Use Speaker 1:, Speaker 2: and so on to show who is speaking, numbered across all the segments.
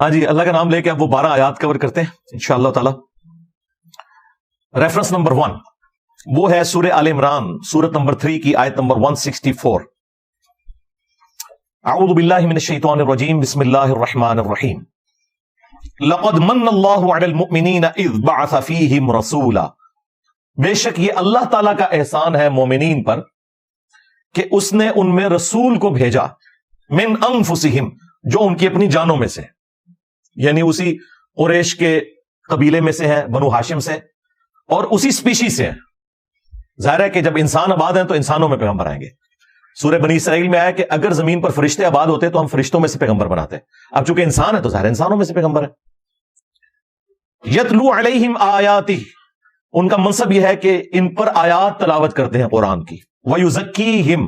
Speaker 1: ہاں جی، اللہ کا نام لے کے اب وہ 12 آیات کور کرتے ہیں انشاءاللہ تعالی. ریفرنس نمبر 1 وہ ہے سورہ آل عمران سورت نمبر 3 کی آیت نمبر 164. اعوذ باللہ من الشیطان الرجیم بسم اللہ الرحمن الرحیم. لقد من اللہ علی المؤمنین اذ بعث فیہم رسولا. بے شک یہ اللہ تعالیٰ کا احسان ہے مومنین پر کہ اس نے ان میں رسول کو بھیجا من انفسہم جو ان کی اپنی جانوں میں سے، یعنی اسی قریش کے قبیلے میں سے ہیں، بنو ہاشم سے، اور اسی سپیشی سے ہیں. ظاہر ہے کہ جب انسان آباد ہیں تو انسانوں میں پیغمبر آئیں گے. سورہ بنی اسرائیل میں آیا کہ اگر زمین پر فرشتے آباد ہوتے تو ہم فرشتوں میں سے پیغمبر بناتے. اب چونکہ انسان ہے تو ظاہر انسانوں میں سے پیغمبر ہے. یتلو علیہم آیاتہ، ان کا منصب یہ ہے کہ ان پر آیات تلاوت کرتے ہیں قرآن کی. ویزکیہم،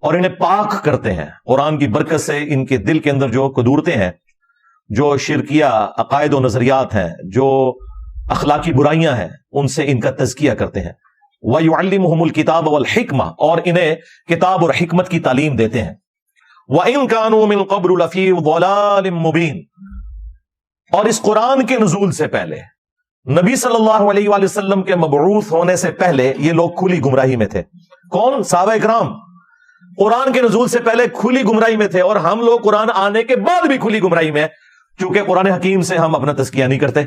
Speaker 1: اور انہیں پاک کرتے ہیں قرآن کی برکت سے. ان کے دل کے اندر جو قدورتیں ہیں، جو شرکیہ عقائد و نظریات ہیں، جو اخلاقی برائیاں ہیں، ان سے ان کا تزکیہ کرتے ہیں. وَيُعَلِّمُهُمُ الْكِتَابَ وَالْحِكْمَةَ، اور انہیں کتاب اور حکمت کی تعلیم دیتے ہیں. وَإِن كَانُوا مِن قَبْلُ لَفِي ضَلَالٍ مُبِينٍ، اور اس قرآن کے نزول سے پہلے، نبی صلی اللہ علیہ وآلہ وسلم کے مبعوث ہونے سے پہلے یہ لوگ کھلی گمراہی میں تھے. کون؟ صحابہ اکرام. قرآن کے نزول سے پہلے کھلی گمراہی میں تھے، اور ہم لوگ قرآن آنے کے بعد بھی کھلی گمراہی میں، کیونکہ قرآن حکیم سے ہم اپنا تزکیہ نہیں کرتے.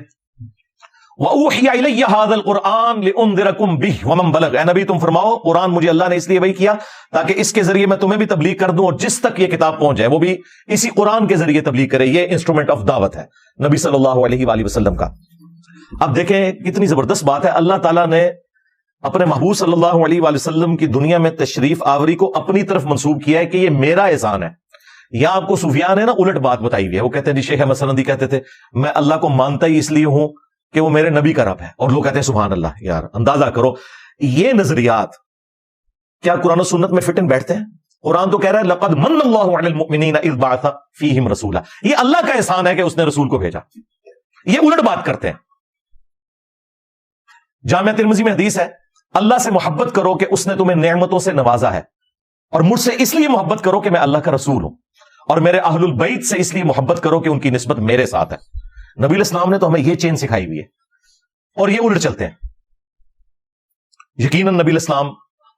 Speaker 1: وَأُوحِيَ إِلَيَّ هَذَا الْقُرْآنُ لِأُنذِرَكُمْ بِهِ وَمَنْ بَلَغَ. اے نبی تم فرماؤ قرآن مجھے اللہ نے اس لیے وحی کیا تاکہ اس کے ذریعے میں تمہیں بھی تبلیغ کر دوں، اور جس تک یہ کتاب پہنچ جائے وہ بھی اسی قرآن کے ذریعے تبلیغ کرے. یہ انسٹرومنٹ آف دعوت ہے نبی صلی اللہ علیہ وآلہ وسلم کا. اب دیکھیں کتنی زبردست بات ہے. اللہ تعالیٰ نے اپنے محبوب صلی اللہ علیہ وآلہ وسلم کی دنیا میں تشریف آوری کو اپنی طرف منسوب کیا ہے کہ یہ میرا احسان ہے. یہاں آپ کو صوفیاء نے نا الٹ بات بتائی ہوئی ہے. وہ کہتے ہیں جی شیخ احمد سندی کہتے تھے میں اللہ کو مانتا ہی اس لیے ہوں کہ وہ میرے نبی کا رب ہے، اور لوگ کہتے ہیں سبحان اللہ. یار اندازہ کرو یہ نظریات کیا قرآن و سنت میں فٹ ان بیٹھتے ہیں؟ قرآن تو کہہ رہا ہے لقد من اللہ علی المؤمنین اذ بعث فیہم رسولا. یہ اللہ کا احسان ہے کہ اس نے رسول کو بھیجا. یہ الٹ بات کرتے ہیں. جامعہ ترمذی میں حدیث ہے اللہ سے محبت کرو کہ اس نے تمہیں نعمتوں سے نوازا ہے، اور مجھ سے اس لیے محبت کرو کہ میں اللہ کا رسول ہوں، اور میرے اہل البیت سے اس لیے محبت کرو کہ ان کی نسبت میرے ساتھ ہے. نبی علیہ السلام نے تو ہمیں یہ چین سکھائی ہوئی ہے، اور یہ الٹ چلتے ہیں. یقیناً نبی علیہ السلام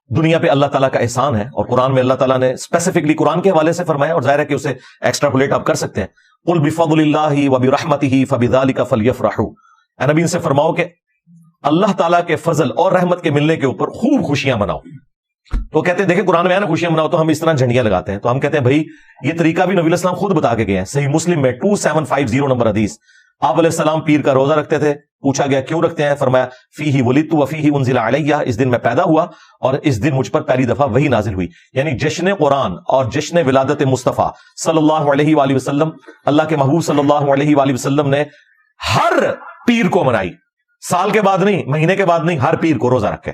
Speaker 1: دنیا پہ اللہ تعالیٰ کا احسان ہے، اور قرآن میں اللہ تعالیٰ نے اسپیسیفکلی قرآن کے حوالے سے فرمایا، اور ظاہر ہے کہ اسے ایکسٹراپولیٹ آپ کر سکتے ہیں. قل بفضل اللہ وبرحمتہ فبذلک فلیفرحوا. اے نبی ان سے فرماؤ کہ اللہ تعالیٰ کے فضل اور رحمت کے ملنے کے اوپر خوب خوشیاں مناؤ. تو کہتے ہیں دیکھیں قرآن میں ہے نا خوشیاں مناؤ، تو ہم اس طرح جھنڈیاں لگاتے ہیں. تو ہم کہتے ہیں بھائی یہ طریقہ بھی نبی علیہ السلام خود بتا کے گئے ہیں. صحیح مسلم میں 2750 نمبر حدیث، آپ علیہ السلام پیر کا روزہ رکھتے تھے. پوچھا گیا کیوں رکھتے ہیں؟ فرمایا فیہ ولدت وفیہ انزل علیہ، اس دن میں پیدا ہوا اور اس دن مجھ پر پہلی دفعہ وحی نازل ہوئی. یعنی جشن قرآن اور جشن ولادت مصطفیٰ صلی اللہ علیہ وآلہ وسلم، اللہ کے محبوب صلی اللہ علیہ وآلہ وسلم نے ہر پیر کو منائی. سال کے بعد نہیں، مہینے کے بعد نہیں، ہر پیر کو روزہ رکھے.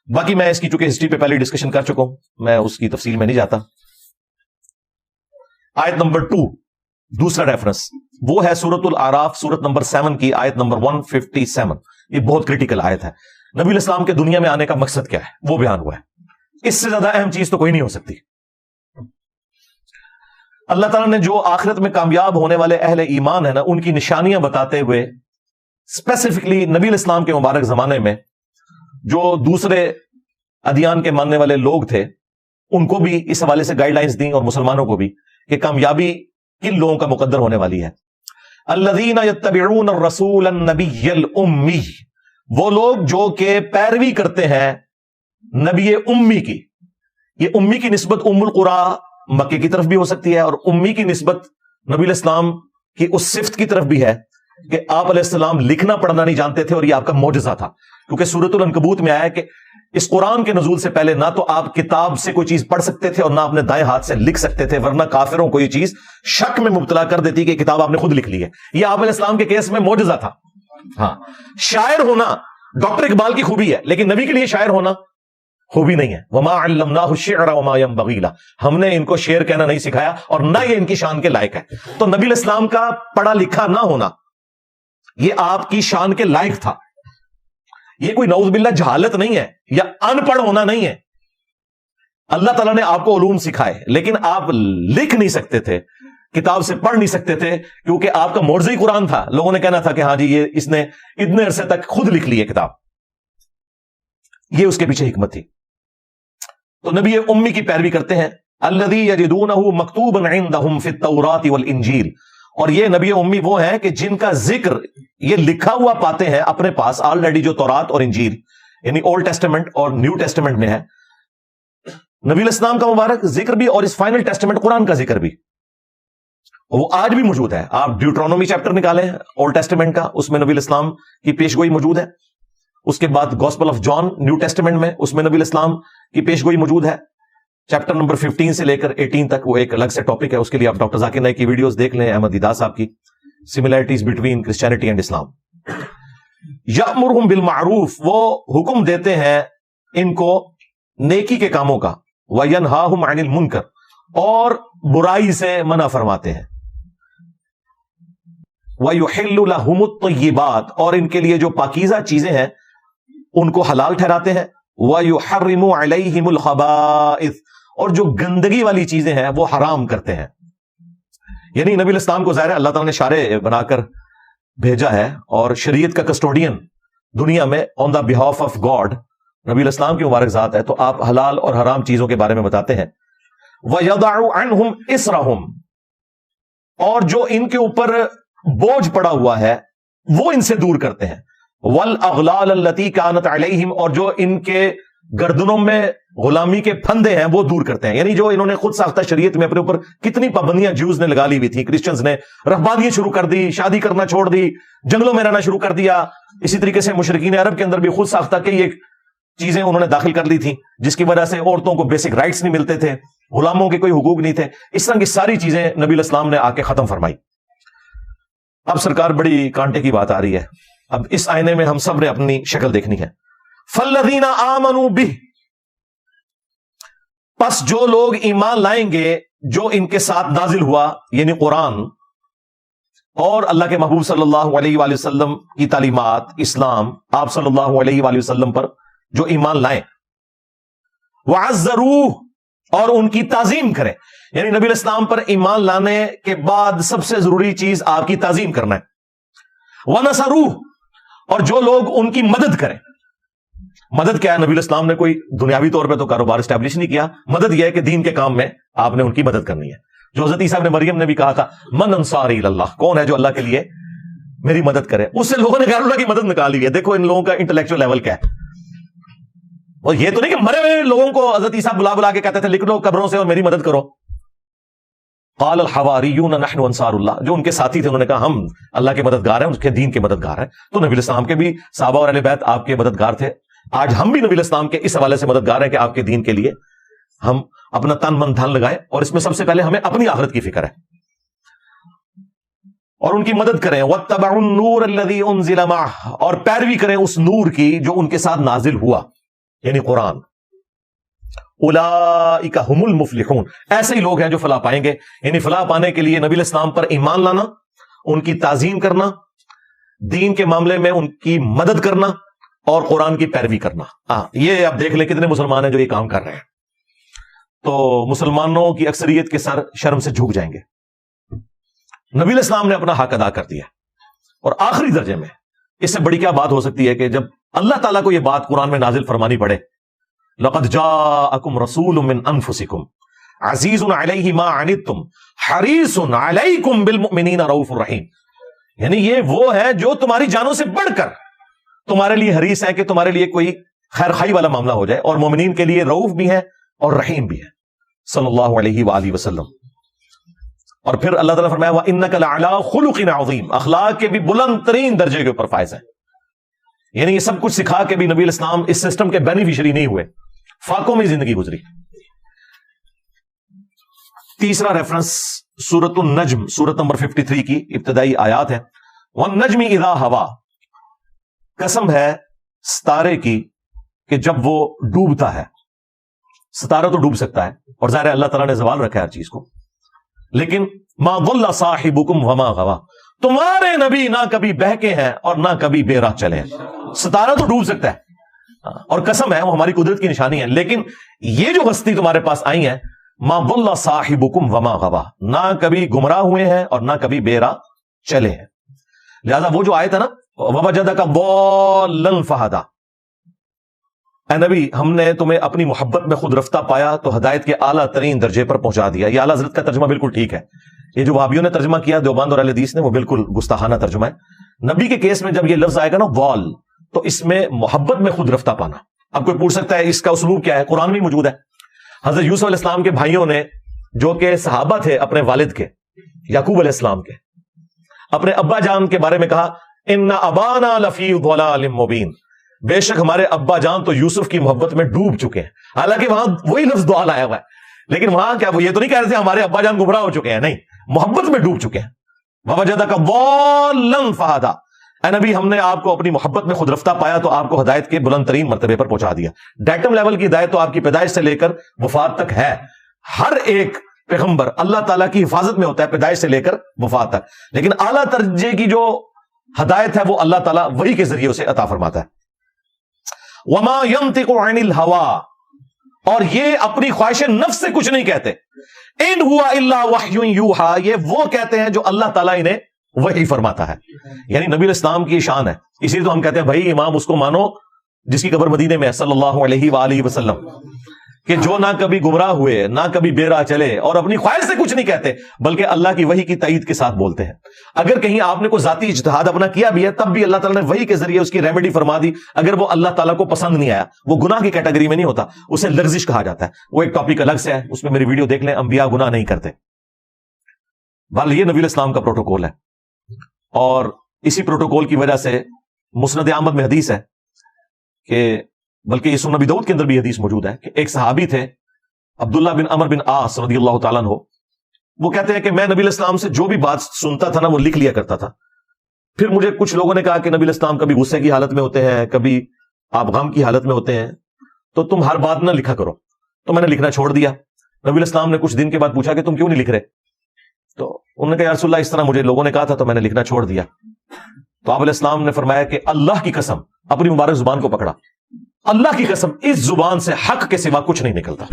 Speaker 1: باقی میں اس کی چونکہ ہسٹری پہ پہلے ڈسکشن کر چکا ہوں، میں اس کی تفصیل میں نہیں جاتا. آیت نمبر 2 دوسرا ریفرنس وہ ہے سورۃ الاعراف سورت نمبر 7 کی آیت نمبر 157. یہ بہت کریٹیکل آیت ہے. نبی علیہ السلام کے دنیا میں آنے کا مقصد کیا ہے وہ بیان ہوا ہے. اس سے زیادہ اہم چیز تو کوئی نہیں ہو سکتی. اللہ تعالیٰ نے جو آخرت میں کامیاب ہونے والے اہل ایمان ہیں نا، ان کی نشانیاں بتاتے ہوئے اسپیسیفکلی نبی علیہ السلام کے مبارک زمانے میں جو دوسرے ادیان کے ماننے والے لوگ تھے ان کو بھی اس حوالے سے گائیڈ لائنز دیں، اور مسلمانوں کو بھی، کہ کامیابی کن لوگوں کا مقدر ہونے والی ہے. الذین یتبعون الرسول النبی الامی، وہ لوگ جو کہ پیروی کرتے ہیں نبی امی کی. یہ امی کی نسبت ام القرا مکے کی طرف بھی ہو سکتی ہے، اور امی کی نسبت نبی علیہ السلام کی اس صفت کی طرف بھی ہے کہ آپ علیہ السلام لکھنا پڑھنا نہیں جانتے تھے، اور یہ آپ کا معجزہ تھا. کیونکہ سورۃ العنکبوت میں آیا کہ اس قرآن کے نزول سے پہلے نہ تو آپ کتاب سے کوئی چیز پڑھ سکتے تھے اور نہ اپنے دائیں ہاتھ سے لکھ سکتے تھے، ورنہ کافروں کو یہ چیز شک میں مبتلا کر دیتی کہ کتاب آپ نے خود لکھ لی ہے. یہ آپ علیہ السلام کے کیس میں معجزہ تھا. ہاں، شاعر ہونا ڈاکٹر اقبال کی خوبی ہے، لیکن نبی کے لیے شاعر ہونا خوبی نہیں ہے. وما علمناہ الشعر وما ينبغي له، ہم نے ان کو شعر کہنا نہیں سکھایا، اور نہ یہ ان کی شان کے لائق ہے. تو نبی علیہ السلام کا پڑھا لکھا نہ ہونا یہ آپ کی شان کے لائق تھا. یہ کوئی نعوذ باللہ جہالت نہیں ہے یا ان پڑھ ہونا نہیں ہے. اللہ تعالیٰ نے آپ کو علوم سکھائے، لیکن آپ لکھ نہیں سکتے تھے. کتاب سے پڑھ نہیں سکتے تھے کیونکہ آپ کا معجزہ قرآن تھا. لوگوں نے کہنا تھا کہ ہاں جی یہ اس نے اتنے عرصے تک خود لکھ لی ہے کتاب. یہ اس کے پیچھے حکمت تھی. تو نبی امی کی پیروی کرتے ہیں. الذی یجدونہ مکتوبا عندہم فی التوراۃ والانجیل. اور یہ نبی امی وہ ہیں کہ جن کا ذکر یہ لکھا ہوا پاتے ہیں اپنے پاس آلریڈی، جو تورات اور انجیل یعنی اولڈ ٹیسٹمنٹ اور نیو ٹیسٹمنٹ میں ہے. نبی الاسلام کا مبارک ذکر بھی اور اس فائنل ٹیسٹمنٹ قرآن کا ذکر بھی وہ آج بھی موجود ہے. آپ ڈیوٹرونومی چیپٹر نکالیں اولڈ ٹیسٹمنٹ کا، اس میں نبی الاسلام کی پیشگوئی موجود ہے. اس کے بعد gospel of John New Testament میں، اس میں نبی الاسلام کی پیشگوئی موجود ہے. چیپٹر نمبر 15 سے لے کر 18 تک وہ ایک الگ سے ٹاپک ہے. اس کے لیے آپ ڈاکٹر ذاکر نائک کی ویڈیوز دیکھ لیں، احمد دیدہ صاحب کی سملیرٹیز بٹوین کرسچینٹی اینڈ اسلام. یأمرہم بالمعروف، وہ حکم دیتے ہیں ان کو نیکی کے کاموں کا. وینہاہم عن المنکر، اور برائی سے منع فرماتے ہیں. وَيُحِلُّ لَهُمُ الطَّيِّبَاتِ، اور ان کے لیے جو پاکیزہ چیزیں ہیں ان کو حلال ٹھہراتے ہیں. وَيُحَرِّمُ عَلَيْهِمُ الْخَبَائِثِ، اور جو گندگی والی چیزیں ہیں وہ حرام کرتے ہیں. یعنی نبی الاسلام کو ظاہر ہے اللہ تعالیٰ نے شارع بنا کر بھیجا ہے، اور شریعت کا کسٹوڈین دنیا میں آن دا بہاف آف گاڈ نبی الاسلام کی مبارک ذات ہے. تو آپ حلال اور حرام چیزوں کے بارے میں بتاتے ہیں. وَيَضَعُ عَنْهُمْ إِصْرَهُمْ، اور جو ان کے اوپر بوجھ پڑا ہوا ہے وہ ان سے دور کرتے ہیں. وَالْأَغْلَالَ الَّتِي كَانَتْ عَلَيْهِمْ، اور جو ان کے گردنوں میں غلامی کے پھندے ہیں وہ دور کرتے ہیں. یعنی جو انہوں نے خود ساختہ شریعت میں اپنے اوپر کتنی پابندیاں جوز نے لگا لی ہوئی تھی، کرسچنز نے رہبانیت شروع کر دی، شادی کرنا چھوڑ دی، جنگلوں میں رہنا شروع کر دیا. اسی طریقے سے مشرکین عرب کے اندر بھی خود ساختہ کئی ایک چیزیں انہوں نے داخل کر لی تھی جس کی وجہ سے عورتوں کو بیسک رائٹس نہیں ملتے تھے، غلاموں کے کوئی حقوق نہیں تھے. اس طرح کی ساری چیزیں نبی الاسلام نے آ کے ختم فرمائی. اب سرکار بڑی کانٹے کی بات آ رہی ہے. اب اس آئینے میں ہم سب نے اپنی شکل دیکھنی ہے. فَالَّذِينَ آمَنُوا بِهِ، پس جو لوگ ایمان لائیں گے جو ان کے ساتھ نازل ہوا یعنی قرآن اور اللہ کے محبوب صلی اللہ علیہ وآلہ وسلم کی تعلیمات، اسلام، آپ صلی اللہ علیہ وآلہ وسلم پر جو ایمان لائیں. وَعَزَّرُوهُ، اور ان کی تعظیم کریں. یعنی نبی الاسلام پر ایمان لانے کے بعد سب سے ضروری چیز آپ کی تعظیم کرنا ہے. وَنَصَرُوهُ، اور جو لوگ ان کی مدد کریں. مدد کیا ہے؟ نبی الاسلام نے کوئی دنیاوی طور پہ تو کاروبار اسٹیبلش نہیں کیا. مدد یہ ہے کہ دین کے کام میں آپ نے ان کی مدد کرنی ہے. جو حضرت عیسیٰ ابن مریم نے بھی کہا تھا من انصاری اللہ، کون ہے جو اللہ کے لیے میری مدد کرے. اس سے لوگوں نے غیر اللہ کی مدد نکالی ہے. دیکھو ان لوگوں کا انٹلیکچوئل لیول کیا ہے. اور یہ تو نہیں کہ مرے ہوئے لوگوں کو حضرت عیسیٰ بلا بلا کے کہتے تھے لکھ لو قبروں سے اور میری مدد کرو. قال الحواریون نحن انصار اللہ، جو ان کے ساتھی تھے انہوں نے کہا ہم اللہ کے مددگار ہیں، اس کے دین کے مددگار ہیں. تو نبی الاسلام کے بھی صحابہ اور اہل بیت آپ کے مددگار تھے. آج ہم بھی نبی الاسلام کے اس حوالے سے مددگار ہیں کہ آپ کے دین کے لیے ہم اپنا تن من دھن لگائیں، اور اس میں سب سے پہلے ہمیں اپنی آخرت کی فکر ہے اور ان کی مدد کریں. واتبعوا النور الذی انزل معہ، اور پیروی کریں اس نور کی جو ان کے ساتھ نازل ہوا یعنی قرآن. اولئک هم المفلحون، ایسے ہی لوگ ہیں جو فلاح پائیں گے. یعنی فلاح پانے کے لیے نبی الاسلام پر ایمان لانا، ان کی تعظیم کرنا، دین کے معاملے میں ان کی مدد کرنا اور قرآن کی پیروی کرنا. یہ آپ دیکھ لیں کتنے مسلمان ہیں جو یہ کام کر رہے ہیں. تو مسلمانوں کی اکثریت کے سر شرم سے جھک جائیں گے. نبی الاسلام نے اپنا حق ادا کر دیا. اور آخری درجے میں اس سے بڑی کیا بات ہو سکتی ہے کہ جب اللہ تعالیٰ کو یہ بات قرآن میں نازل فرمانی پڑے، لَقَدْ جَاءَكُمْ رَسُولٌ مِّنْ أَنفُسِكُمْ عَزِيزٌ عَلَيْهِ مَا عَنِتُّمْ حَرِيصٌ عَلَيْكُمْ بِالْمُؤْمِنِينَ رَءُوفٌ رَحِيمٌ. یعنی یہ وہ ہے جو تمہاری جانوں سے بڑھ کر تمہارے لیے حریص ہے کہ تمہارے لیے کوئی خیر خائی والا معاملہ ہو جائے، اور مومنین کے لیے رؤوف بھی ہے اور رحیم بھی ہے صلی اللہ علیہ وآلہ وسلم. اور پھر اللہ تعالیٰ فرمایا وَإِنَّكَ لَعَلَىٰ خُلُقٍ عَظِيمٍ، اخلاق کے بھی بلند ترین درجے کے اوپر فائز ہے. یعنی یہ سب کچھ سکھا کے بھی نبی الاسلام اس سسٹم کے بینیفیشری نہیں ہوئے، فاقوں میں زندگی گزری. تیسرا ریفرنس سورۃ النجم، سورت نمبر 53 کی ابتدائی آیات ہے. وَالنَّجْمِ إِذَا هَوَىٰ، قسم ہے ستارے کی کہ جب وہ ڈوبتا ہے. ستارہ تو ڈوب سکتا ہے اور ظاہر ہے اللہ تعالیٰ نے زوال رکھا ہے ہر چیز کو، لیکن ما ضل صاحبکم وما غوا، تمہارے نبی نہ کبھی بہکے ہیں اور نہ کبھی بے راہ چلے ہیں. ستارہ تو ڈوب سکتا ہے اور قسم ہے وہ ہماری قدرت کی نشانی ہے، لیکن یہ جو ہستی تمہارے پاس آئی ہیں ما ضل صاحبکم وما غوا، نہ کبھی گمراہ ہوئے ہیں اور نہ کبھی بے راہ چلے ہیں. لہذا وہ جو آیت ہے نا ووجدک ضالا فہدی، اے نبی ہم نے تمہیں اپنی محبت میں خود رفتہ پایا تو ہدایت کے اعلیٰ ترین درجے پر پہنچا دیا. یہ اعلیٰ حضرت کا ترجمہ بالکل ٹھیک ہے. یہ جو وہابیوں نے ترجمہ کیا دیوبند اور اہل حدیث نے وہ بالکل گستاخانہ ترجمہ ہے. نبی کے کیس میں جب یہ لفظ آئے گا نا ضال، تو اس میں محبت میں خود رفتہ پانا. اب کوئی پوچھ سکتا ہے اس کا اسلوب کیا ہے؟ قرآن میں موجود ہے. حضرت یوسف علیہ السلام کے بھائیوں نے جو کہ صحابہ تھے اپنے والد کے یعقوب علیہ السلام کے، اپنے ابا جان کے بارے میں کہا ان ابانا لفی ضلال مبین، بے شک ہمارے ابا جان تو یوسف کی محبت میں ڈوب چکے ہیں. حالانکہ وہاں وہی لفظ ضال آیا ہوا ہے، لیکن وہاں کیا وہ یہ تو نہیں کہہ رہے تھے ہمارے ابا جان گمراہ ہو چکے ہیں، نہیں، محبت میں ڈوب چکے ہیں. ووجدک ضالا فہدی، اے نبی ہم نے آپ کو اپنی محبت میں خود رفتہ پایا تو آپ کو ہدایت کے بلند ترین مرتبے پر پہنچا دیا. ڈیٹم لیول کی ہدایت تو آپ کی پیدائش سے لے کر وفات تک ہے. ہر ایک پیغمبر اللہ تعالیٰ کی حفاظت میں ہوتا ہے پیدائش سے لے کر وفات تک، لیکن اعلیٰ درجے کی جو ہدایت ہے وہ اللہ تعالیٰ وحی کے ذریعے اسے عطا فرماتا ہے. وما ينطق عن الهوى، اور یہ اپنی خواہش نفس سے کچھ نہیں کہتے. ان ہوا الا وحی یوحا، یہ وہ کہتے ہیں جو اللہ تعالیٰ انہیں وحی فرماتا ہے. یعنی نبی الاسلام کی شان ہے. اسی لیے تو ہم کہتے ہیں بھائی امام اس کو مانو جس کی قبر مدینے میں ہے صلی اللہ علیہ وآلہ وسلم، کہ جو نہ کبھی گمراہ ہوئے نہ کبھی بے راہ چلے اور اپنی خواہش سے کچھ نہیں کہتے بلکہ اللہ کی وحی کی تائید کے ساتھ بولتے ہیں. اگر کہیں آپ نے کوئی ذاتی اجتہاد اپنا کیا بھی ہے تب بھی اللہ تعالیٰ نے وحی کے ذریعے اس کی ریمیڈی فرما دی. اگر وہ اللہ تعالیٰ کو پسند نہیں آیا وہ گناہ کی کیٹیگری میں نہیں ہوتا، اسے لرزش کہا جاتا ہے. وہ ایک ٹاپک الگ سے ہے، اس میں میری ویڈیو دیکھ لیں، انبیاء گناہ نہیں کرتے. بل یہ نبی الاسلام کا پروٹوکول ہے، اور اسی پروٹوکول کی وجہ سے مسند احمد میں حدیث ہے کہ بلکہ یہ سنن نبی داؤد کے اندر بھی حدیث موجود ہے کہ ایک صحابی تھے عبداللہ بن عمر بن عاص رضی اللہ تعالیٰ عنہ، وہ کہتے ہیں کہ میں نبی علیہ السلام سے جو بھی بات سنتا تھا نا وہ لکھ لیا کرتا تھا. پھر مجھے کچھ لوگوں نے کہا کہ نبی علیہ السلام کبھی غصے کی حالت میں ہوتے ہیں، کبھی آپ غم کی حالت میں ہوتے ہیں، تو تم ہر بات نہ لکھا کرو. تو میں نے لکھنا چھوڑ دیا. نبی علیہ السلام نے کچھ دن کے بعد پوچھا کہ تم کیوں نہیں لکھ رہے؟ تو انہوں نے کہا یا رسول اللہ اس طرح مجھے لوگوں نے کہا تھا تو میں نے لکھنا چھوڑ دیا. تو آپ علیہ السلام نے فرمایا کہ اللہ کی قسم، اپنی مبارک زبان کو پکڑا، اللہ کی قسم اس زبان سے حق کے سوا کچھ نہیں نکلتا.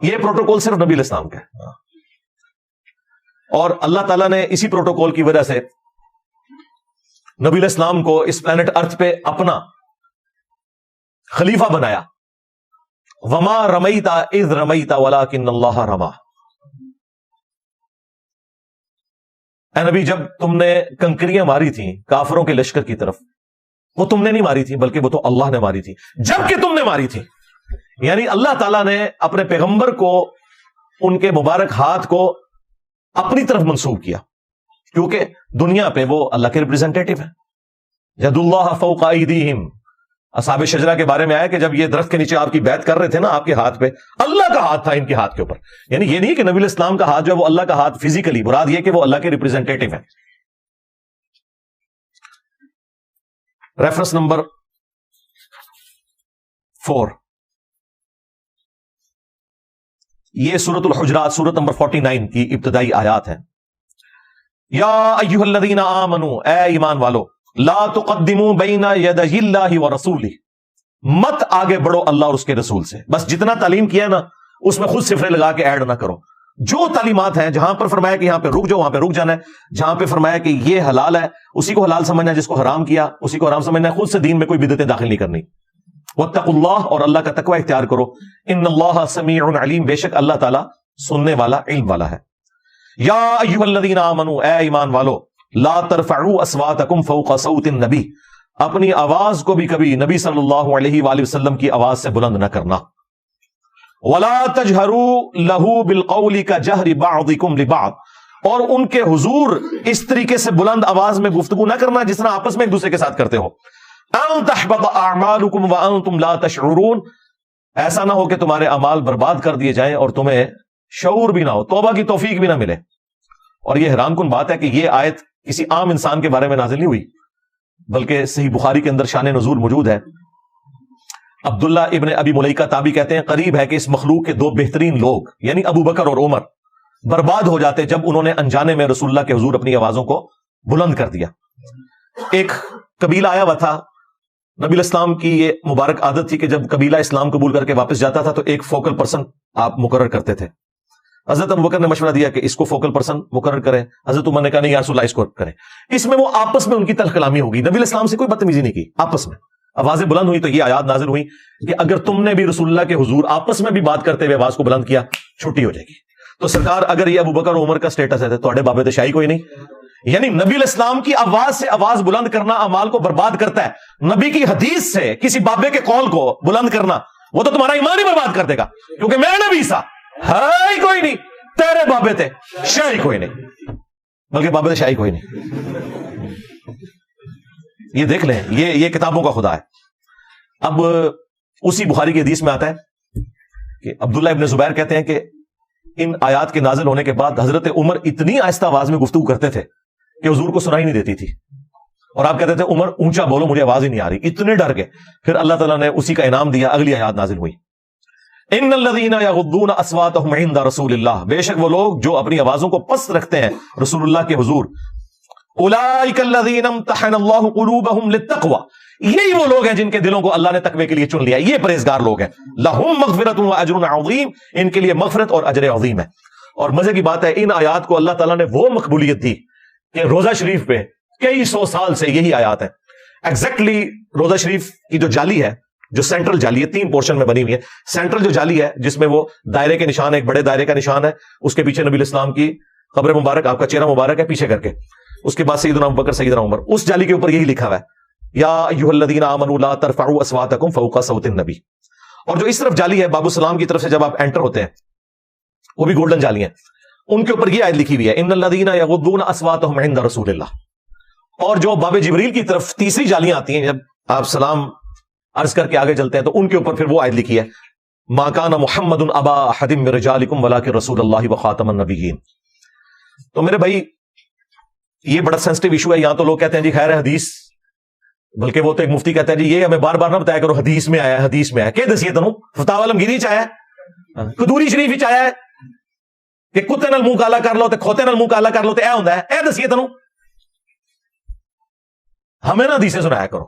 Speaker 1: یہ پروٹوکول صرف نبی علیہ السلام کا ہے، اور اللہ تعالیٰ نے اسی پروٹوکول کی وجہ سے نبی علیہ السلام کو اس پلانٹ ارتھ پہ اپنا خلیفہ بنایا. وما رمیت اذ رمیت ولکن اللہ رما. اے نبی جب تم نے کنکریاں ماری تھیں کافروں کے لشکر کی طرف، وہ تم نے نہیں ماری تھی بلکہ وہ تو اللہ نے ماری تھی، جب کہ تم نے ماری تھی. یعنی اللہ تعالیٰ نے اپنے پیغمبر کو، ان کے مبارک ہاتھ کو اپنی طرف منسوب کیا، کیونکہ دنیا پہ وہ اللہ کے ریپرزینٹیٹو ہیں. ید اللہ فوق ایدیہم، اصحاب شجرہ کے بارے میں آیا کہ جب یہ درخت کے نیچے آپ کی بیعت کر رہے تھے نا، آپ کے ہاتھ پہ اللہ کا ہاتھ تھا ان کے ہاتھ کے اوپر. یعنی یہ نہیں کہ نبی علیہ السلام کا ہاتھ جو ہے وہ اللہ کا ہاتھ فزیکلی، مراد یہ کہ وہ اللہ کے ریپرزینٹیٹو ہیں. ریفرنس نمبر 4، یہ سورۃ الحجرات سورۃ نمبر 49 کی ابتدائی آیات ہیں. یا ایھا الذین آمنوا، اے ایمان والو، لا تقدموا بین یدی اللہ ورسولہ، مت آگے بڑھو اللہ اور اس کے رسول سے. بس جتنا تعلیم کیا ہے نا اس میں خود صفرے لگا کے ایڈ نہ کرو. جو تعلیمات ہیں جہاں پر فرمایا کہ یہاں پہ رک جاؤ وہاں پہ رک جانا ہے، جہاں پہ فرمایا کہ یہ حلال ہے اسی کو حلال سمجھنا ہے، جس کو حرام کیا اسی کو حرام سمجھنا ہے. خود سے دین میں کوئی بدعتیں داخل نہیں کرنی. واتقوا اللہ، اور اللہ کا تقوی اختیار کرو. ان اللہ سمیع علیم، بے شک اللہ تعالیٰ سننے والا علم والا ہے. یا ایھا الذین آمنوا، اے ایمان والو، لا ترفعوا اصواتکم فوق صوت النبی، اپنی آواز کو بھی کبھی نبی صلی اللہ علیہ وآلہ وسلم کی آواز سے بلند نہ کرنا. ولا تجہروا لہ بالقول کجہر بعضکم لبعض، اور ان کے حضور اس طریقے سے بلند آواز میں گفتگو نہ کرنا جس طرح آپس میں ایک دوسرے کے ساتھ کرتے ہو. ان تحبط اعمالکم وانتم لا تشعرون، ایسا نہ ہو کہ تمہارے اعمال برباد کر دیے جائیں اور تمہیں شعور بھی نہ ہو، توبہ کی توفیق بھی نہ ملے. اور یہ حیران کن بات ہے کہ یہ آیت کسی عام انسان کے بارے میں نازل نہیں ہوئی، بلکہ صحیح بخاری کے اندر شان نزول موجود ہے. عبداللہ ابن ابی ملیکہ تابعی کہتے ہیں قریب ہے کہ اس مخلوق کے دو بہترین لوگ یعنی ابو بکر اور عمر برباد ہو جاتے جب انہوں نے انجانے میں رسول اللہ کے حضور اپنی آوازوں کو بلند کر دیا. ایک قبیلہ آیا ہوا تھا نبی الاسلام کی یہ مبارک عادت تھی کہ جب قبیلہ اسلام قبول کر کے واپس جاتا تھا تو ایک فوکل پرسن آپ مقرر کرتے تھے. حضرت ابوبکر نے مشورہ دیا کہ اس کو فوکل پرسن مقرر کریں. حضرت عمر نے کہا نہیں یا رسول اللہ اس کو کریں. اس میں وہ آپس میں ان کی تلخ کلامی ہوگی. نبی الاسلام سے کوئی بدتمیزی نہیں کی, آپس میں آوازیں بلند ہوئی تو یہ آیات نازل ہوئی کہ اگر تم نے بھی رسول اللہ کے حضور آپس میں بھی بات کرتے ہوئے آواز کو بلند کیا چھٹی ہو جائے گی. تو سرکار اگر یہ ابوبکر اور عمر کا سٹیٹس ہے تو بابے تو شاہی کوئی نہیں. یعنی نبی الاسلام کی آواز سے آواز بلند کرنا اعمال کو برباد کرتا ہے. نبی کی حدیث سے کسی بابے کے قول کو بلند کرنا وہ تو تمہارا ایمان ہی برباد کر دے گا, کیونکہ میں نبی سا ہے ہی کوئی نہیں, تیرے بابے تھے شاہی کوئی نہیں, بلکہ بابے تھے شاہی کوئی نہیں. یہ دیکھ لیں, یہ کتابوں کا خدا ہے. اب اسی بخاری کی حدیث میں آتا ہے کہ عبداللہ ابن زبیر کہتے ہیں کہ ان آیات کے نازل ہونے کے بعد حضرت عمر اتنی آہستہ آواز میں گفتگو کرتے تھے کہ حضور کو سنائی نہیں دیتی تھی, اور آپ کہتے تھے عمر اونچا بولو مجھے آواز ہی نہیں آ رہی. اتنے ڈر گئے. پھر اللہ تعالیٰ نے اسی کا انعام دیا, اگلی آیات نازل ہوئی ان الذین یغضون اصواتهم عند رسول اللہ, بے شک وہ لوگ جو اپنی آوازوں کو پست رکھتے ہیں رسول اللہ کے حضور. اولئک الذین امتحن اللہ قلوبهم للتقوی, یہی وہ لوگ ہیں جن کے دلوں کو اللہ نے تقوی کے لیے چن لیا, یہ پرہیزگار لوگ ہیں. لہم مغفرۃ واجر عظیم, ان کے لیے مغفرت اور اجر عظیم ہے. اور مزے کی بات ہے ان آیات کو اللہ تعالیٰ نے وہ مقبولیت دی کہ روزہ شریف پہ کئی سو سال سے یہی آیات ہیں. ایگزیکٹلی روزہ شریف کی جو جالی ہے, جو سینٹرل جالی ہے, 3 پورشن میں بنی ہوئی ہے. سینٹرل جو جالی ہے جس میں وہ دائرے کے نشان, ایک بڑے دائرے کا نشان ہے, اس کے پیچھے نبی الاسلام کی قبر مبارک, آپ کا چہرہ مبارک ہے پیچھے کر کے, اس کے بعد سیدنا ابوبکر سیدنا عمر. اس جالی کے اوپر یہی لکھا ہوا ہے یا ایھا الذین آمنوا لا ترفعوا اصواتکم فوق صوت النبی. اور جو اس طرف جالی ہے باب السلام کی طرف سے جب آپ انٹر ہوتے ہیں, وہ بھی گولڈن جالی ہیں, ان کے اوپر یہ آیت لکھی ہوئی ہے ان الذین یغضون اصواتهم عند رسول اللہ. اور جو باب جبریل کی طرف تیسری جالیاں آتی ہیں جب آپ سلام عرض کر کے آگے چلتے ہیں تو ان کے اوپر پھر وہ آیت لکھی ہے ما کان محمد ابا احد من رجالکم ولکن رسول اللہ وخاتم النبیین. تو میرے بھائی یہ بڑا سینسٹیو ایشو ہے. یہاں تو لوگ کہتے ہیں جی خیر ہے حدیث, بلکہ وہ تو ایک مفتی کہتا ہے جی یہ ہمیں بار بار نہ بتایا کرو حدیث میں آیا, حدیث میں آیا. کہ دسیے تنوں فتاوی عالمگیری چ آیا ہے, قدوری شریف چ آیا ہے کہ کتے نال منہ کالا کر لو تے کھوتے نال منہ کالا کر لو تے اے ہوندا ہے. اے دسیے تنوں, ہمیں نہ حدیثیں سنایا کرو.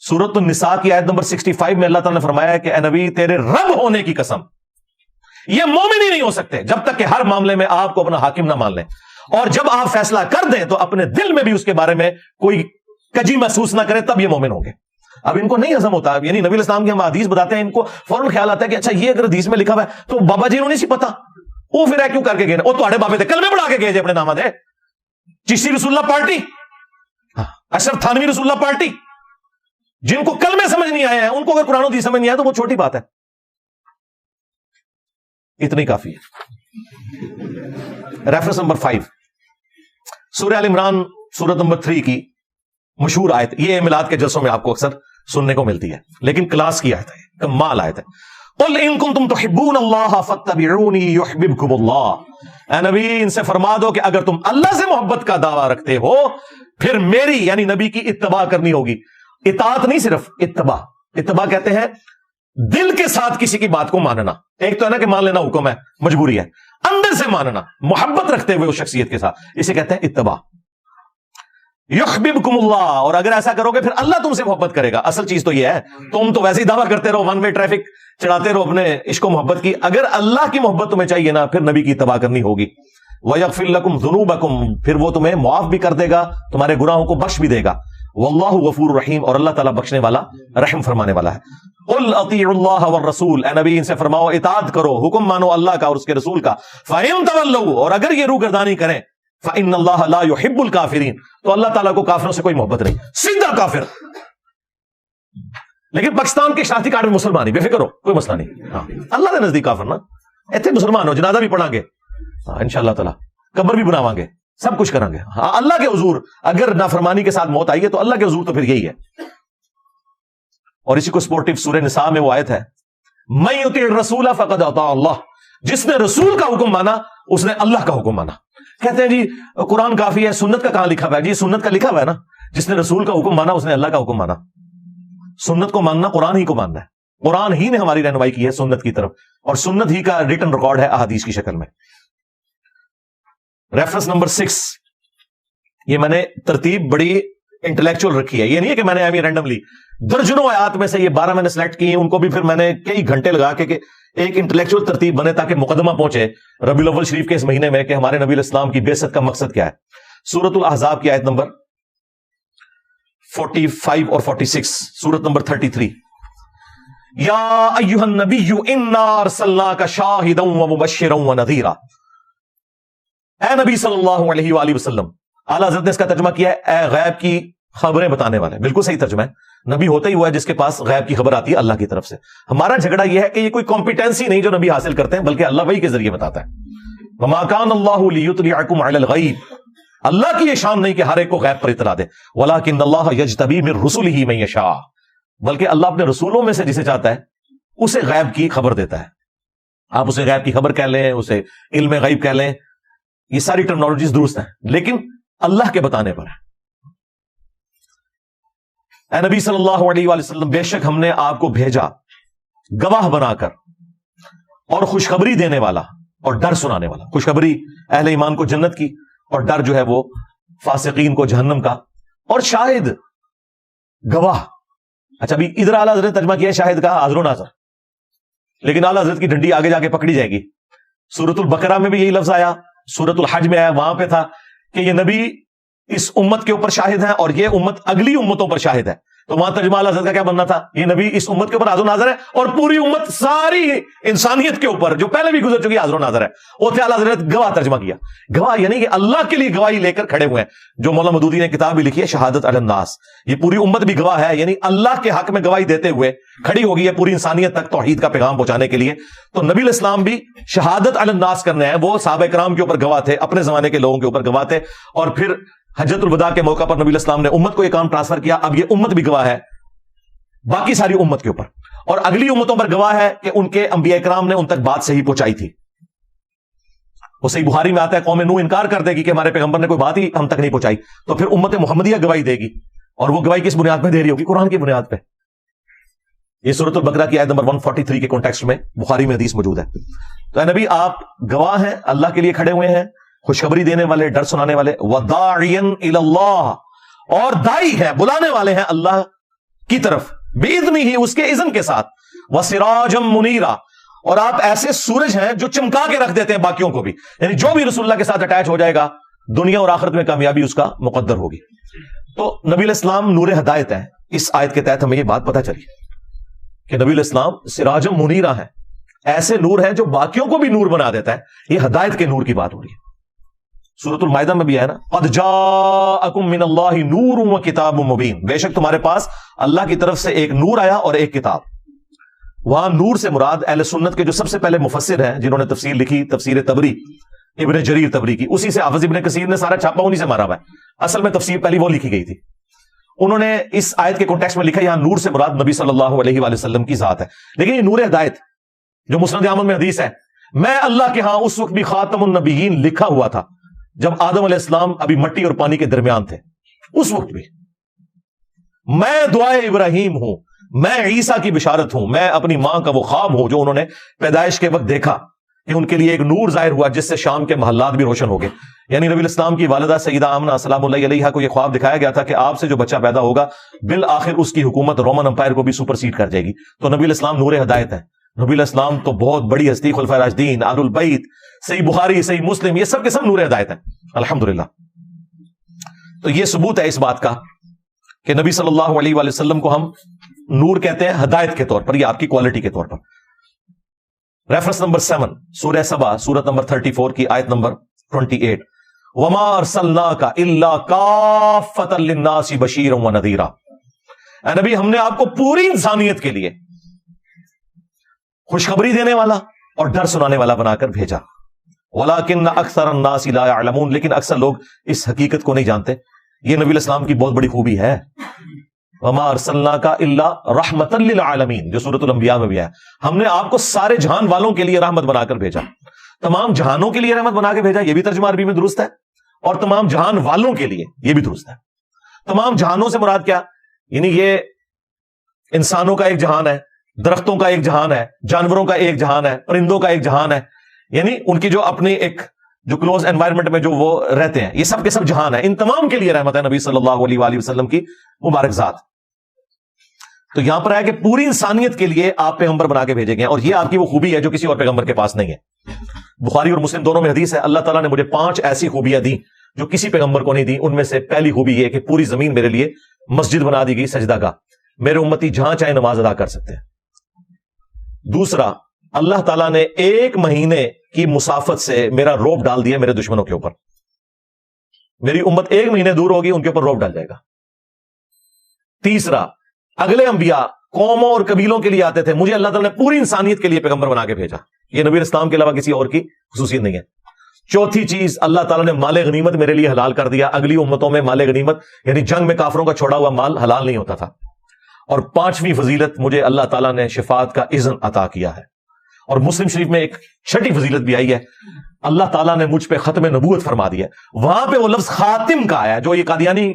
Speaker 1: سورۃ النساء کی آیت نمبر 65 میں اللہ تعالیٰ نے فرمایا کہ اے نبی تیرے رب ہونے کی قسم یہ مومن ہی نہیں ہو سکتے جب تک کہ ہر معاملے میں آپ کو اپنا حاکم نہ مان لیں, اور جب آپ فیصلہ کر دیں تو اپنے دل میں بھی اس کے بارے میں کوئی کجی محسوس نہ کرے, تب یہ مومن ہوں گے. اب ان کو نہیں ہضم ہوتا, یعنی نبی الاسلام کی ہم حدیث بتاتے ہیں ان کو فوراً خیال آتا ہے کہ اچھا یہ اگر حدیث میں لکھا ہوا ہے تو بابا جی انہوں نہیں سی پتا, وہ پھر کیوں کر کے گئے, وہ تھوڑے بابے تھے کلمے پڑھا کے گئے اپنے نام دے, چشتی رسول اللہ پارٹی, اشرف تھانوی رسول اللہ پارٹی, جن کو کلمے سمجھ نہیں آئے ہیں ان کو اگر قرآن و حدیث سمجھ نہیں آیا تو وہ چھوٹی بات ہے. اتنی کافی ہے. ریفرنس نمبر 5 سورہ آل عمران سورت نمبر 3 کی مشہور آیت. یہ میلاد کے جلسوں میں آپ کو اکثر سننے کو ملتی ہے, لیکن کلاس کی آیت ہے, کمال آیت ہے. قل ان کنتم تحبون اللہ فاتبعونی یحببکم اللہ. اے نبی ان سے فرما دو کہ اگر تم اللہ سے محبت کا دعویٰ رکھتے ہو پھر میری یعنی نبی کی اتباع کرنی ہوگی. اطاعت نہیں, صرف اتباع. اتباع کہتے ہیں دل کے ساتھ کسی کی بات کو ماننا. ایک تو ہے نا کہ مان لینا حکم ہے, مجبوری ہے, اندر سے ماننا محبت رکھتے ہوئے اس شخصیت کے ساتھ, اسے کہتے ہیں اتباع. یحببکم اللہ, اور اگر ایسا کرو گے پھر اللہ تم سے محبت کرے گا. اصل چیز تو یہ ہے, تم تو ویسے ہی دعویٰ کرتے رہو, ون وے ٹریفک چڑھاتے رہو اپنے عشق و محبت کی. اگر اللہ کی محبت تمہیں چاہیے نا پھر نبی کی اتباع کرنی ہوگی. وَيَغْفِرْ لَكُمْ ذُنُوبَكُمْ, پھر وہ تمہیں معاف بھی کر دے گا, تمہارے گناہوں کو بخش بھی دے گا. واللہ غفور رحیم, اور اللہ تعالیٰ بخشنے والا رحم فرمانے والا ہے. قل اطیعوا اللہ والرسول, اے نبی ان سے فرماؤ اطاعت کرو, حکم مانو اللہ کا اور اس کے رسول کا. فَإِن تَوَلَّوْا, اور اگر یہ روگردانی کریں, فَإِنَّ اللَّهَ لَا يُحِبُّ الْكَافِرِينَ, تو اللہ تعالیٰ کو کافروں سے کوئی محبت نہیں, سیدھا کافر. لیکن پاکستان کے شناختی کارڈ میں مسلمان ہی, بے فکر ہو, کوئی مسئلہ نہیں. ہاں اللہ کے نزدیک کافر نا, ایتھے مسلمان ہو, جنازہ بھی پڑھا گے انشاءاللہ تعالیٰ, قبر بھی بناواں گے, سب کچھ کریں گے. ہاں اللہ کے حضور اگر نافرمانی کے ساتھ موت آئی ہے تو اللہ کے حضور تو پھر یہی ہے. اور اسی کو سپورٹیو سورہ نساء میں وہ آیت ہے من یطیع الرسول فقد اطاع اللہ, جس نے رسول کا حکم مانا اس نے اللہ کا حکم مانا. کہتے ہیں جی قرآن کافی ہے, سنت کا کہاں لکھا ہوا ہے؟ جی سنت کا لکھا ہوا ہے نا, جس نے رسول کا حکم مانا اس نے اللہ کا حکم مانا. سنت کو ماننا قرآن ہی کو ماننا ہے, قرآن ہی نے ہماری رہنمائی کی ہے سنت کی طرف, اور سنت ہی کا ریٹن ریکارڈ ہے احادیث کی شکل میں. ریفرنس نمبر 6, یہ میں نے ترتیب بڑی انٹلیکچوئل رکھی ہے. یہ نہیں ہے کہ میں نے رینڈملی درجنوں آیات میں سے یہ 12 میں نے سلیکٹ کی ہیں, ان کو بھی پھر میں نے کئی گھنٹے لگا کے کہ ایک انٹلیکچوئل ترتیب بنے تاکہ مقدمہ پہنچے ربیع الاول شریف کے اس مہینے میں کہ ہمارے نبی الاسلام کی بعثت کا مقصد کیا ہے. سورۃ الاحزاب کی آیت نمبر 45 اور 46, سورت نمبر 33. یا ایھا النبی انا ارسلناک شاہدا ومبشرا ونذیرا. اے نبی صلی اللہ علیہ وآلہ وسلم, اعلیٰ حضرت نے اس کا ترجمہ کیا ہے اے غیب کی خبریں بتانے والے. بالکل صحیح ترجمہ ہے. نبی ہوتا ہی ہوا ہے جس کے پاس غیب کی خبر آتی ہے اللہ کی طرف سے. ہمارا جھگڑا یہ ہے کہ یہ کوئی کمپیٹنسی نہیں جو نبی حاصل کرتے ہیں, بلکہ اللہ وحی کے ذریعے بتاتا ہے. وما کان اللہ لیطلعکم علی الغیب, اللہ کی یہ شان نہیں کہ ہر ایک کو غیب پر اطلاع دے. ولکن اللہ یجتبی من رسلہ من یشاء, بلکہ اللہ اپنے رسولوں میں سے جسے چاہتا ہے اسے غیب کی خبر دیتا ہے. آپ اسے غیب کی خبر کہہ لیں, اسے علم غیب کہہ لیں, یہ ساری ٹرمنالوجیز درست ہیں, لیکن اللہ کے بتانے پر ہے. اے نبی صلی اللہ علیہ وآلہ وسلم, بے شک ہم نے آپ کو بھیجا گواہ بنا کر اور خوشخبری دینے والا اور ڈر سنانے والا. خوشخبری اہل ایمان کو جنت کی, اور ڈر جو ہے وہ فاسقین کو جہنم کا, اور شاہد گواہ. اچھا ابھی ادھر اعلیٰ حضرت نے ترجمہ کیا ہے شاہد کا حاضر و ناظر, لیکن اعلیٰ حضرت کی ڈنڈی آگے جا کے پکڑی جائے گی. سورۃ البقرہ میں بھی یہی لفظ آیا, سورۃ الحج میں آیا, وہاں پہ تھا کہ یہ نبی اس امت کے اوپر شاہد ہیں اور یہ امت اگلی امتوں پر شاہد ہے. تو وہاں ترجمہ اعلیٰ حضرت کا کیا بننا تھا, یہ نبی اس امت کے اوپر حاضر و ناظر ہے اور پوری امت ساری انسانیت کے اوپر جو پہلے بھی گزر چکی حاضر و ناظر ہے. وہ تھے اعلیٰ حضرت گواہ ترجمہ کیا. گواہ یعنی کہ اللہ کے لیے گواہی لے کر کھڑے ہوئے ہیں. جو مولانا مودودی نے کتاب بھی لکھی ہے شہادت علی الناس, یہ پوری امت بھی گواہ ہے, یعنی اللہ کے حق میں گواہی دیتے ہوئے کھڑی ہوگی ہے پوری انسانیت تک توحید کا پیغام پہنچانے کے لیے. تو نبی الاسلام بھی شہادت علی الناس کرنے ہیں. وہ صحابہ کرام کے اوپر گواہ تھے, اپنے زمانے کے لوگوں کے اوپر گواہ تھے, اور پھر حجۃ الوداع کے موقع پر نبی الاسلام نے امت کو یہ کام ٹرانسفر کیا. اب یہ امت بھی گواہ ہے باقی ساری امت کے اوپر, اور اگلی امتوں پر گواہ ہے کہ ان کے انبیاء کرام نے ان تک بات صحیح پہنچائی تھی. وہ صحیح بخاری میں آتا ہے قوم نوح انکار کر دے گی کہ ہمارے پیغمبر نے کوئی بات ہی ہم تک نہیں پہنچائی, تو پھر امت محمدیہ گواہی دے گی, اور وہ گواہی کس بنیاد پہ دے رہی ہوگی, قرآن کی بنیاد پہ. یہ سورۃ البقرہ کی آیت نمبر 143 کے کانٹیکسٹ میں بخاری میں حدیث موجود ہے. تو اے نبی آپ گواہ ہیں, اللہ کے لیے کھڑے ہوئے ہیں, خوشخبری دینے والے, ڈر سنانے والے. وَدَاعِيًا إِلَى اللَّهِ, اور داعی ہیں, بلانے والے ہیں اللہ کی طرف, بِإِذْنِهِ, اس کے اذن کے ساتھ. وَسِرَاجًا مُنِيرًا, اور آپ ایسے سورج ہیں جو چمکا کے رکھ دیتے ہیں باقیوں کو بھی, یعنی جو بھی رسول اللہ کے ساتھ اٹیچ ہو جائے گا دنیا اور آخرت میں کامیابی اس کا مقدر ہوگی. تو نبی الاسلام نور ہدایت ہے. اس آیت کے تحت ہمیں یہ بات پتہ چلی کہ نبی الاسلام سراجم منیرہ ہے, ایسے نور ہے جو باقیوں کو بھی نور بنا دیتا ہے. یہ ہدایت کے نور کی بات ہو رہی ہے. سورۃ المائدہ میں بھی ہے نا, قد جاءکم من اللہ نور و کتاب مبین, بے شک تمہارے پاس اللہ کی طرف سے ایک نور آیا اور ایک کتاب. وہاں نور سے مراد اہل سنت کے جو سب سے پہلے مفسر ہیں جنہوں نے تفسیر لکھی, تفسیر تبری ابن جریر تبری کی, اسی سے حافظ ابن کثیر نے سارا چھاپا انہی سے مارا ہوا ہے. اصل میں تفسیر پہلی وہ لکھی گئی تھی. انہوں نے اس آیت کے کانٹیکسٹ میں لکھا یہاں نور سے مراد نبی صلی اللہ علیہ وآلہ وسلم کی ذات ہے. لیکن یہ نور ہدایت جو مسند احمد میں حدیث ہے, میں اللہ کے ہاں اس وقت بھی خاتم النبیین لکھا ہوا تھا جب آدم علیہ السلام ابھی مٹی اور پانی کے درمیان تھے. اس وقت بھی میں دعائے ابراہیم ہوں, میں عیسیٰ کی بشارت ہوں, میں اپنی ماں کا وہ خواب ہوں جو انہوں نے پیدائش کے وقت دیکھا کہ ان کے لیے ایک نور ظاہر ہوا جس سے شام کے محلات بھی روشن ہو گئے. یعنی نبی الاسلام کی والدہ سیدہ آمنہ سلام اللہ علیہا کو یہ خواب دکھایا گیا تھا کہ آپ سے جو بچہ پیدا ہوگا بالآخر اس کی حکومت رومن امپائر کو بھی سپر سیڈ کر جائے گی. تو نبی الاسلام نور ہدایت ہے. نبی الاسلام تو بہت بڑی ہستی, خلفائے راشدین, آل البیت, صحیح بخاری, صحیح مسلم, یہ سب کے سب نور ہدایت ہیں الحمدللہ. تو یہ ثبوت ہے اس بات کا کہ نبی صلی اللہ علیہ وآلہ وسلم کو ہم نور کہتے ہیں ہدایت کے طور پر, یہ آپ کی کوالٹی کے طور پر. ریفرنس نمبر 7 سورہ سبا سورت نمبر 34 کی آیت نمبر 28. وما ارسلناک الا کافۃ للناس بشیرا ونذیرا, اے نبی ہم نے آپ کو پوری انسانیت کے لیے خوشخبری دینے والا اور ڈر سنانے والا بنا کر بھیجا. ولکن اکثر الناس لا يعلمون, لیکن اکثر لوگ اس حقیقت کو نہیں جانتے. یہ نبی الاسلام کی بہت بڑی خوبی ہے. وما ارسلناک الا رحمۃ للعالمین جو سورۃ الانبیاء میں بھی ہے, ہم نے آپ کو سارے جہان والوں کے لیے رحمت بنا کر بھیجا. تمام جہانوں کے لیے رحمت بنا کے بھیجا, یہ بھی ترجمہ عربی میں درست ہے, اور تمام جہان والوں کے لیے یہ بھی درست ہے. تمام جہانوں سے مراد کیا, یعنی یہ انسانوں کا ایک جہان ہے, درختوں کا ایک جہان ہے, جانوروں کا ایک جہان ہے, پرندوں کا ایک جہان ہے, یعنی ان کی جو اپنی ایک جو کلوز انوائرمنٹ میں جو وہ رہتے ہیں، یہ سب کے سب جہان ہے، ان تمام کے لیے رحمت ہے نبی صلی اللہ علیہ وآلہ وسلم کی مبارک ذات۔ تو یہاں پر ہے کہ پوری انسانیت کے لیے آپ پیغمبر بنا کے بھیجے گئے، اور یہ آپ کی وہ خوبی ہے جو کسی اور پیغمبر کے پاس نہیں ہے۔ بخاری اور مسلم دونوں میں حدیث ہے، اللہ تعالیٰ نے مجھے 5 ایسی خوبیاں دی جو کسی پیغمبر کو نہیں دی۔ ان میں سے پہلی خوبی یہ کہ پوری زمین میرے لیے مسجد بنا دی گئی، سجدہ گاہ، میرے امتی جہاں چاہے نماز ادا کر سکتے ہیں۔ دوسرا، اللہ تعالیٰ نے 1 مہینے کی مسافت سے میرا روب ڈال دیا میرے دشمنوں کے اوپر، میری امت 1 مہینے دور ہوگی، ان کے اوپر روب ڈال جائے گا۔ تیسرا، اگلے انبیاء قوموں اور قبیلوں کے لیے آتے تھے، مجھے اللہ تعالیٰ نے پوری انسانیت کے لیے پیغمبر بنا کے بھیجا، یہ نبی اسلام کے علاوہ کسی اور کی خصوصیت نہیں ہے۔ چوتھی چیز، اللہ تعالیٰ نے مال غنیمت میرے لیے حلال کر دیا، اگلی امتوں میں مال غنیمت یعنی جنگ میں کافروں کا چھوڑا ہوا مال حلال نہیں ہوتا تھا۔ اور 5ویں فضیلت، مجھے اللہ تعالیٰ نے شفاعت کا اذن عطا کیا ہے۔ اور مسلم شریف میں ایک 6ٹھی فضیلت بھی آئی ہے، اللہ تعالیٰ نے مجھ پہ ختم نبوت فرما دیا ہے۔ وہاں پہ وہ لفظ خاتم کا آیا، جو یہ قادیانی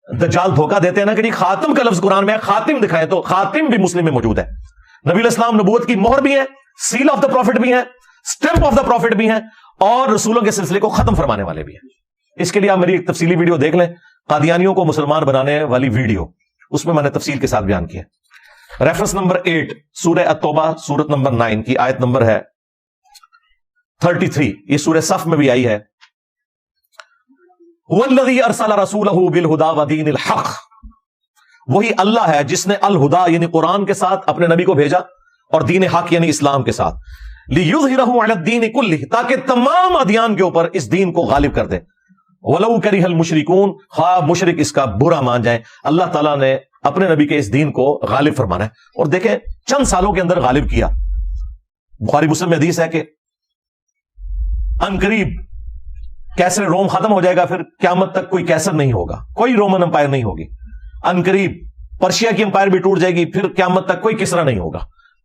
Speaker 1: دجال دھوکہ دیتے ہیں نا کہ خاتم کا لفظ قرآن میں ہے، خاتم دکھائے، تو خاتم بھی مسلم میں موجود ہے۔ نبی علیہ السلام نبوت کی مہر بھی ہے، سیل آف دا پروفٹ بھی ہے، اسٹمپ آف دا پروفٹ بھی ہے، اور رسولوں کے سلسلے کو ختم فرمانے والے بھی ہیں۔ اس کے لیے آپ میری ایک تفصیلی ویڈیو دیکھ لیں، قادیانیوں کو مسلمان بنانے والی ویڈیو، اس میں نے تفصیل کے ساتھ بیان کیا۔ ریفرنس نمبر 8 سورہ التوبہ سورت نمبر 9 کی آیت نمبر ہے 33، یہ سورہ صف میں بھی آئی ہے۔ وَالَّذِي أَرْسَلَ رَسُولَهُ بِالْهُدَى وَدِينِ الْحَقِّ، وہی اللہ ہے جس نے الہدا یعنی قرآن کے ساتھ اپنے نبی کو بھیجا، اور دین حق یعنی اسلام کے ساتھ، لِيُظْهِرَهُ عَلَى الدِّينِ كُلِّهِ، تاکہ تمام ادیان کے اوپر اس دین کو غالب کر دے۔ وَلَوْ كَرِهَ الْمُشْرِكُونَ، خواہ مشرک اس کا برا مان جائیں، اللہ تعالیٰ نے اپنے نبی کے اس دین کو غالب فرمانا ہے، اور دیکھیں چند سالوں کے اندر غالب کیا۔ بخاری مسلم میں حدیث ہے کہ عنقریب کیسر روم ختم ہو جائے گا، پھر قیامت تک کوئی کیسر نہیں ہوگا، کوئی رومن امپائر نہیں ہوگی۔ عنقریب پرشیا کی امپائر بھی ٹوٹ جائے گی، پھر قیامت تک کوئی کسرا نہیں ہوگا۔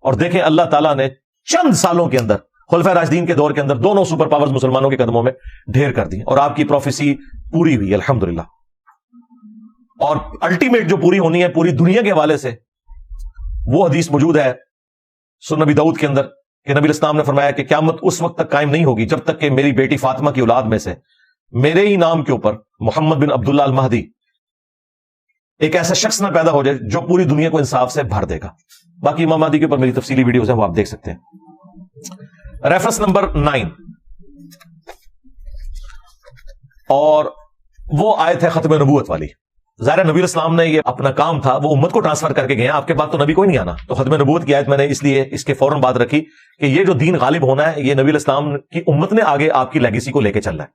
Speaker 1: اور دیکھیں اللہ تعالیٰ نے چند سالوں کے اندر، خلفائے راشدین کے دور کے اندر، دونوں سپر پاورز مسلمانوں کے قدموں میں ڈھیر کر دی، اور آپ کی پروفیسی پوری ہوئی الحمدللہ۔ اور الٹیمیٹ جو پوری ہونی ہے پوری دنیا کے حوالے سے، وہ حدیث موجود ہے سنن نبی داؤد کے اندر کہ نبی اسلام نے فرمایا کہ قیامت اس وقت تک قائم نہیں ہوگی جب تک کہ میری بیٹی فاطمہ کی اولاد میں سے میرے ہی نام کے اوپر محمد بن عبداللہ المہدی ایک ایسا شخص نہ پیدا ہو جائے جو پوری دنیا کو انصاف سے بھر دے گا۔ باقی امام مہدی کے اوپر میری تفصیلی ویڈیوز ہیں، وہ آپ دیکھ سکتے ہیں۔ ریفرنس نمبر 9، اور وہ آیت ہے ختم نبوت والی۔ ظاہر نبی اسلام نے یہ اپنا کام تھا وہ امت کو ٹرانسفر کر کے گئے ہیں، آپ کے بعد تو نبی کوئی نہیں آنا، تو ختم نبوت کی آیت میں نے اس لیے اس کے فوراً بعد رکھی کہ یہ جو دین غالب ہونا ہے یہ نبی اسلام کی امت نے آگے آپ کی لیگیسی کو لے کے چلنا ہے۔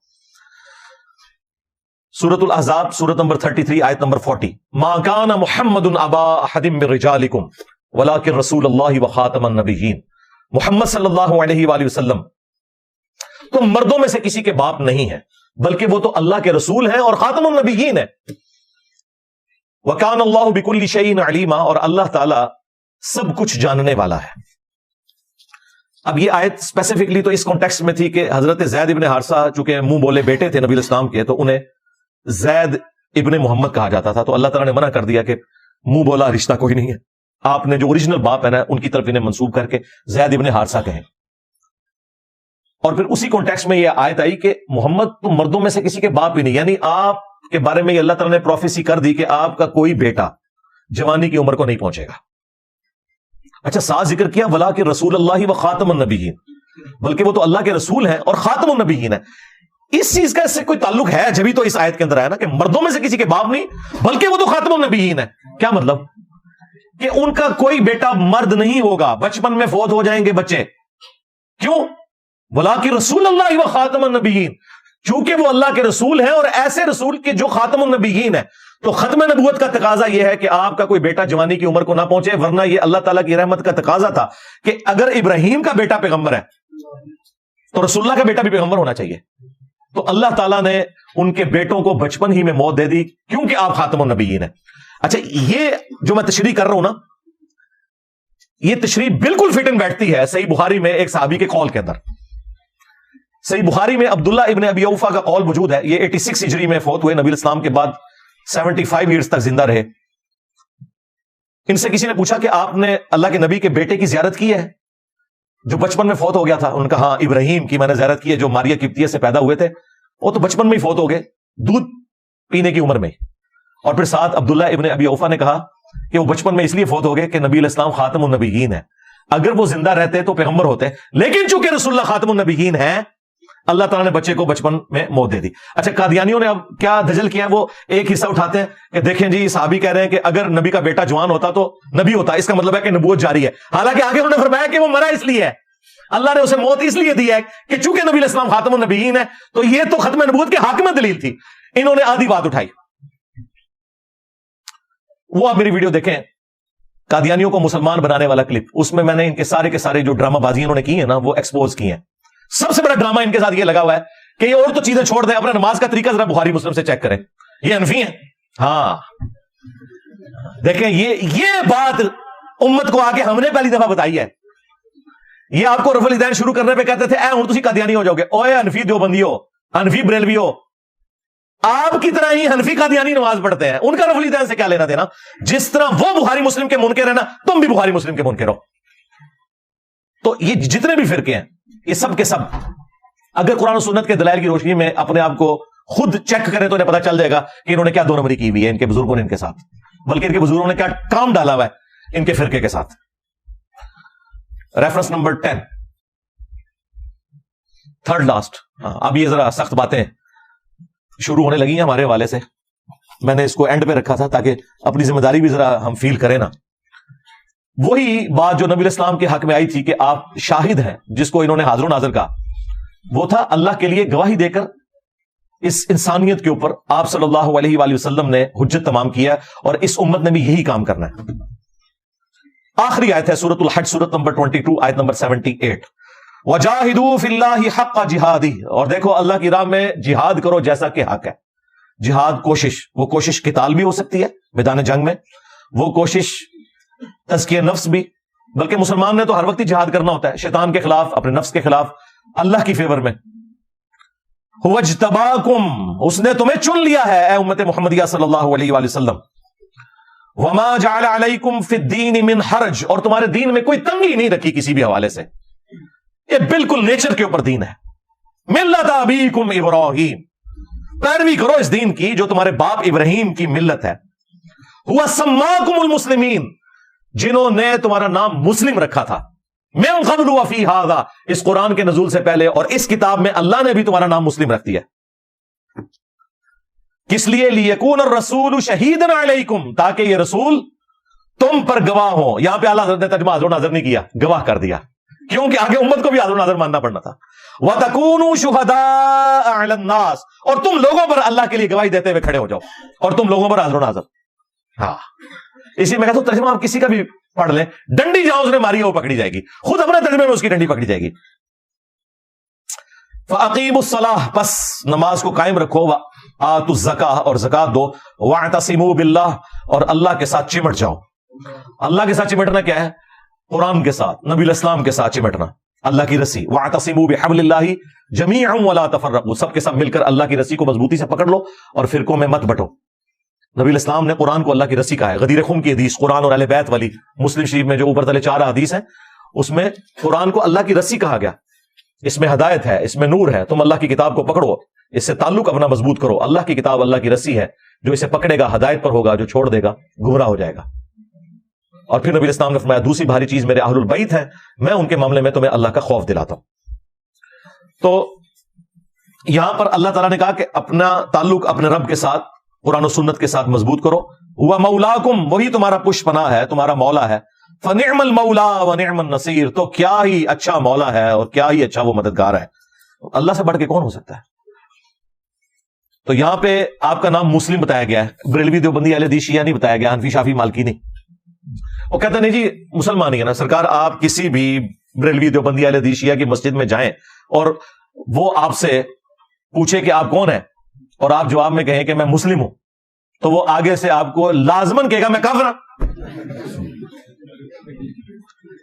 Speaker 1: سورۃ الاحزاب سورت نمبر 33 آیت نمبر 40، ما کان محمد ابا احد من رجالکم ولکن رسول اللہ وخاتم النبیین، محمد صلی اللہ علیہ وآلہ وسلم تو مردوں میں سے کسی کے باپ نہیں ہے بلکہ وہ تو اللہ کے رسول ہیں اور خاتم النبیین ہے۔ وَكَانَ اللَّهُ بِكُلِّ شَيْءٍ عَلِيمًا، اور اللہ تعالی سب کچھ جاننے والا ہے۔ اب یہ آیت اسپیسیفکلی تو اس کانٹیکسٹ میں تھی کہ حضرت زید ابن حارثہ چونکہ منہ بولے بیٹے تھے نبی اسلام کے، تو انہیں زید ابن محمد کہا جاتا تھا، تو اللہ تعالیٰ نے منع کر دیا کہ منہ بولا رشتہ کوئی نہیں ہے، آپ نے جو اوریجنل باپ ہے نا ان کی طرف انہیں منسوب کر کے زید ابن حارثہ کہیں۔ اور پھر اسی کانٹیکسٹ میں یہ آیت آئی کہ محمد تو مردوں میں سے کسی کے باپ ہی نہیں، یعنی آپ کے بارے میں اللہ تعالیٰ نے پروفیسی کر دی کہ آپ کا کوئی بیٹا جوانی کی عمر کو نہیں پہنچے گا۔ اچھا ساتھ ذکر کیا ولا کہ رسول اللہ و خاتم النبیین، بلکہ وہ تو اللہ کے رسول ہیں اور خاتم النبیین ہے۔ اس چیز کا اس سے کوئی تعلق ہے جبھی تو اس آیت کے اندر آیا نا کہ مردوں میں سے کسی کے باپ نہیں بلکہ وہ تو خاتم النبیین ہے۔ کیا مطلب؟ کہ ان کا کوئی بیٹا مرد نہیں ہوگا، بچپن میں فوت ہو جائیں گے بچے۔ کیوں؟ ولا کہ رسول اللہ و خاتم النبیین، چونکہ وہ اللہ کے رسول ہیں اور ایسے رسول کے جو خاتم النبیین ہے، تو ختم نبوت کا تقاضا یہ ہے کہ آپ کا کوئی بیٹا جوانی کی عمر کو نہ پہنچے، ورنہ یہ اللہ تعالیٰ کی رحمت کا تقاضا تھا کہ اگر ابراہیم کا بیٹا پیغمبر ہے تو رسول اللہ کا بیٹا بھی پیغمبر ہونا چاہیے۔ تو اللہ تعالیٰ نے ان کے بیٹوں کو بچپن ہی میں موت دے دی کیونکہ آپ خاتم النبیین ہیں۔ اچھا یہ جو میں تشریح کر رہا ہوں نا، یہ تشریح بالکل فٹ ان بیٹھتی ہے صحیح بخاری میں ایک صحابی کے قول کے اندر۔ صحیح بخاری میں عبداللہ ابن ابی اوفا کا قول موجود ہے، یہ 86 ہجری میں فوت ہوئے، نبی اسلام کے بعد 75 ایئرز تک زندہ رہے۔ ان سے کسی نے پوچھا کہ آپ نے اللہ کے نبی کے بیٹے کی زیارت کی ہے؟ جو بچپن میں فوت ہو گیا تھا، ان کا ہاں ابراہیم کی میں نے زیارت کی ہے، جو ماریہ قبطیہ سے پیدا ہوئے تھے، وہ تو بچپن میں ہی فوت ہو گئے، دودھ پینے کی عمر میں. اور پھر ساتھ عبداللہ ابن ابی اوفا نے کہا کہ وہ بچپن میں اس لیے فوت ہو گئے کہ نبی علیہ السلام خاتم النبیین ہے، اگر وہ زندہ رہتے تو پیغمبر ہوتے، لیکن چونکہ رسول اللہ خاتم النبیین ہیں، اللہ تعالیٰ نے بچے کو بچپن میں موت دے دی. اچھا قادیانیوں نے اب کیا دجل کیا، وہ ایک حصہ اٹھاتے ہیں کہ دیکھیں جی صحابی کہہ رہے ہیں کہ اگر نبی کا بیٹا جوان ہوتا تو نبی ہوتا، اس کا مطلب ہے کہ نبوت جاری ہے، حالانکہ آگے انہوں نے فرمایا کہ وہ مرا اس لیے ہے، اللہ نے اسے موت اس لیے دی ہے کہ چونکہ نبی علیہ السلام خاتم النبیین ہے، تو یہ تو ختم نبوت کے حق میں دلیل تھی. انہوں نے آدھی بات اٹھائی. وہ آپ میری ویڈیو دیکھیں، قادیانیوں کو مسلمان بنانے والا کلپ، اس میں میں نے ان کے سارے جو ڈرامہ بازی انہوں نے کی ہیں نا وہ ایکسپوز کی ہیں. سب سے بڑا ڈرامہ ان کے ساتھ یہ لگا ہوا ہے کہ یہ اور تو چیزیں چھوڑ دیں، اپنا نماز کا طریقہ ذرا بخاری مسلم سے چیک کریں، یہ حنفی ہیں. ہاں دیکھیں یہ بات امت کو آگے ہم نے پہلی دفعہ بتائی ہے. یہ آپ کو رفع الیدین شروع کرنے پہ کہتے تھے اے ہوں تسی قادیانی ہو جاؤ گے، اوے حنفی دیوبندی ہو، حنفی بریلوی ہو، آپ کی طرح ہی حنفی قادیانی نماز پڑھتے ہیں، ان کا رفع الیدین سے کیا لینا دینا؟ جس طرح وہ بخاری مسلم کے منکر ہیں نا، تم بھی بخاری مسلم کے منکر ہو. تو یہ جتنے بھی فرقے ہیں یہ سب کے سب اگر قرآن و سنت کے دلائل کی روشنی میں اپنے آپ کو خود چیک کریں تو انہیں پتا چل جائے گا کہ انہوں نے کیا دو نمبری کی ہوئی ہے ان کے بزرگوں نے ان کے ساتھ، بلکہ ان کے بزرگوں نے کیا کام ڈالا ہوا ہے ان کے فرقے کے ساتھ. Reference number 10، third last. اب یہ ذرا سخت باتیں شروع ہونے لگی ہیں ہمارے حوالے سے، میں نے اس کو اینڈ پہ رکھا تھا تاکہ اپنی ذمہ داری بھی ذرا ہم فیل کریں نا. وہی بات جو نبی علیہ السلام کے حق میں آئی تھی کہ آپ شاہد ہیں، جس کو انہوں نے حاضر و ناظر کہا، وہ تھا اللہ کے لیے گواہی دے کر اس انسانیت کے اوپر آپ صلی اللہ علیہ وآلہ وسلم نے حجت تمام کیا، اور اس امت نے بھی یہی کام کرنا ہے. آخری آیت ہے سورۃ الحج، سورۃ نمبر 22، آیت نمبر 78، وَجَاهِدُوا فِي اللَّهِ حَقَّ جِهَادِهِ، اور دیکھو اللہ کی راہ میں جہاد کرو جیسا کہ حق ہے. جہاد کوشش، وہ کوشش قتال بھی ہو سکتی ہے میدان جنگ میں، وہ کوشش تزکیہ نفس بھی، بلکہ مسلمان نے تو ہر وقت ہی جہاد کرنا ہوتا ہے، شیطان کے خلاف، اپنے نفس کے خلاف، اللہ کی فیور میں. هُوَ اجْتَبَاكُمْ، اس نے تمہیں چن لیا ہے اے امت محمدیہ صلی اللہ علیہ وآلہ وسلم. وَمَا جَعَلَ عَلَيْكُمْ فِي الدِّينِ مِنْ حَرَجٍ، اور تمہارے دین میں کوئی تنگی نہیں رکھی کسی بھی حوالے سے، یہ بالکل نیچر کے اوپر دین ہے. ملت ابیکم ابراہیم، پیروی کرو اس دین کی جو تمہارے باپ ابراہیم کی ملت ہے. هُوَ سَمَّاكُمُ الْمُسْلِمِينَ، جنہوں نے تمہارا نام مسلم رکھا تھا. مِن قبل وفی ھذا، اس قرآن کے نزول سے پہلے اور اس کتاب میں اللہ نے بھی تمہارا نام مسلم رکھ دیا. کس لیے؟ لیکون الرسول شہیدا علیکم، تاکہ یہ رسول تم پر گواہ ہو. یہاں پہ اللہ نے ترجمہ حاضر و ناظر نہیں کیا، گواہ کر دیا، کیونکہ آگے امت کو بھی حاضر و ناظر ماننا پڑنا تھا. وَتَكُونُوا شُهَدَاءَ عَلَى النَّاسِ، اور تم لوگوں پر اللہ کے لیے گواہی دیتے ہوئے کھڑے ہو جاؤ، اور تم لوگوں پر حاضر و ناظر. ہاں اسی میں کہتا ہوں ترجمہ آپ کسی کا بھی پڑھ لیں، ڈنڈی جہاں اس نے ماری ہے وہ پکڑی جائے گی، خود اپنے ترجمے میں اس کی ڈنڈی پکڑی جائے گی. فَأَقِيمُوا الصَّلَاةَ، بس نماز کو قائم رکھو، وَآتُوا الزَّكَاةَ، اور زکات دو، وَاعْتَصِمُوا بِاللَّهِ، اور اللہ کے ساتھ چمٹ جاؤ. اللہ کے ساتھ چمٹنا کیا ہے؟ قرآن کے ساتھ، نبی علیہ السلام کے ساتھ چمٹنا، اللہ کی رسی. وَاعْتَصِمُوا بِحَبْلِ اللَّهِ جَمِيعًا وَلَا تَفَرَّقُوا، سب کے سب مل کر اللہ کی رسی کو مضبوطی سے پکڑ لو اور فرقوں میں مت بٹو. نبی علیہ السلام نے قرآن کو اللہ کی رسی کہا ہے. غدیر خم کی حدیث، قرآن اور اہل بیت والی، مسلم شریف میں جو اوپر تلے 4 حدیث ہیں، اس میں قرآن کو اللہ کی رسی کہا گیا. اس میں ہدایت ہے، اس میں نور ہے، تم اللہ کی کتاب کو پکڑو، اس سے تعلق اپنا مضبوط کرو. اللہ کی کتاب اللہ کی رسی ہے، جو اسے پکڑے گا ہدایت پر ہوگا، جو چھوڑ دے گا گمراہ ہو جائے گا. اور پھر نبی علیہ السلام نے فرمایا دوسری بھاری چیز میرے اہل البیت ہیں، میں ان کے معاملے میں تمہیں اللہ کا خوف دلاتا ہوں. تو یہاں پر اللہ تعالیٰ نے کہا کہ اپنا تعلق اپنے رب کے ساتھ، قرآن و سنت کے ساتھ مضبوط کرو. ہوا مولاکم، وہی تمہارا پش پناہ ہے، تمہارا مولا ہے. فنعم المولا ونعم النصیر، تو کیا ہی اچھا مولا ہے اور کیا ہی اچھا وہ مددگار ہے. اللہ سے بڑھ کے کون ہو سکتا ہے؟ تو یہاں پہ آپ کا نام مسلم بتایا گیا ہے، بریلوی دیوبندی اہل حدیث شیعہ نہیں بتایا گیا، حنفی شافعی مالکی نہیں. وہ کہتے نہیں جی مسلمان ہی ہے نا. سرکار آپ کسی بھی بریلوی دیوبندی اہل حدیث شیعہ کی مسجد میں جائیں اور وہ آپ سے پوچھے کہ آپ کون ہیں، اور آپ جواب میں کہیں کہ میں مسلم ہوں، تو وہ آگے سے آپ کو لازمن کہے گا میں کافر ہوں.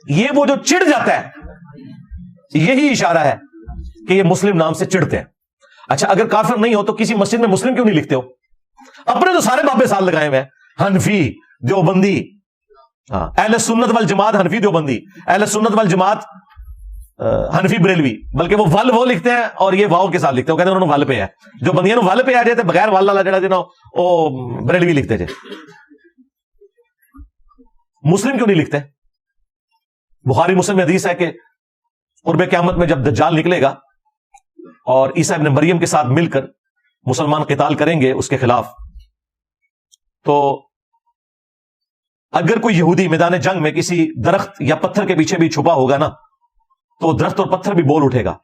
Speaker 1: یہ وہ جو چڑ جاتا ہے، یہی اشارہ ہے کہ یہ مسلم نام سے چڑھتے ہیں. اچھا اگر کافر نہیں ہو تو کسی مسجد میں مسلم کیوں نہیں لکھتے ہو؟ اپنے تو سارے بابے سال لگائے ہوئے ہیں، حنفی دیوبندی. اہل سنت والجماعت حنفی دیوبندی، اہل سنت والجماعت حنفی بریلوی، بلکہ وہ ول وہ لکھتے ہیں اور یہ واؤ کے ساتھ لکھتے ہیں، وہ کہتے ہیں انہوں نے ول پہ ہے، جو بندیاں نو ول پہ آ جاتے بغیر ول والا جڑا دینا وہ بریلوی لکھتے تھے. مسلم کیوں نہیں لکھتے؟ بخاری مسلم میں حدیث ہے کہ قرب قیامت میں جب دجال نکلے گا اور عیسیٰ ابن مریم کے ساتھ مل کر مسلمان قتال کریں گے اس کے خلاف، تو اگر کوئی یہودی میدان جنگ میں کسی درخت یا پتھر کے پیچھے بھی چھپا ہوگا نا، تو درخت اور پتھر بھی بول اٹھے گا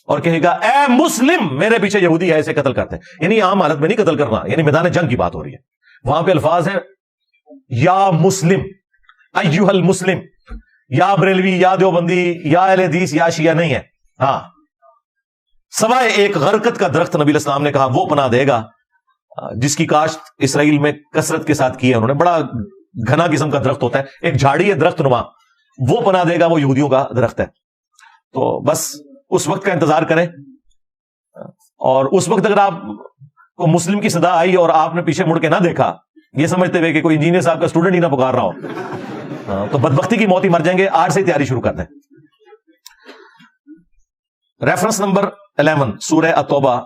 Speaker 1: اور کہے گا اے مسلم میرے پیچھے یہودی ہے، اسے قتل کرتے ہیں. یعنی عام حالت میں نہیں قتل کرنا، یعنی میدان جنگ کی بات ہو رہی ہے. وہاں پہ الفاظ ہیں یا مسلم، ایھا المسلم، یا بریلوی، یا دیوبندی، یا اہل حدیث، یا شیعہ نہیں ہے. ہاں، سوائے ایک غرقت کا درخت نبی علیہ السلام نے کہا وہ پناہ دے گا جس کی کاشت اسرائیل میں کثرت کے ساتھ کی ہے انہوں نے. بڑا گھنا قسم کا درخت ہوتا ہے، ایک جھاڑی ہے درخت نما، وہ پناہ دے گا، وہ یہودیوں کا درخت ہے. تو بس اس وقت کا انتظار کریں، اور اس وقت اگر آپ کو مسلم کی صدا آئی اور آپ نے پیچھے مڑ کے نہ دیکھا، یہ سمجھتے ہوئے کہ کوئی انجینئر صاحب کا اسٹوڈنٹ ہی نہ پکار رہا ہو، تو بدبختی کی موت ہی مر جائیں گے. آج سے ہی تیاری شروع کر دیں. ریفرنس نمبر 11 سورہ التوبہ،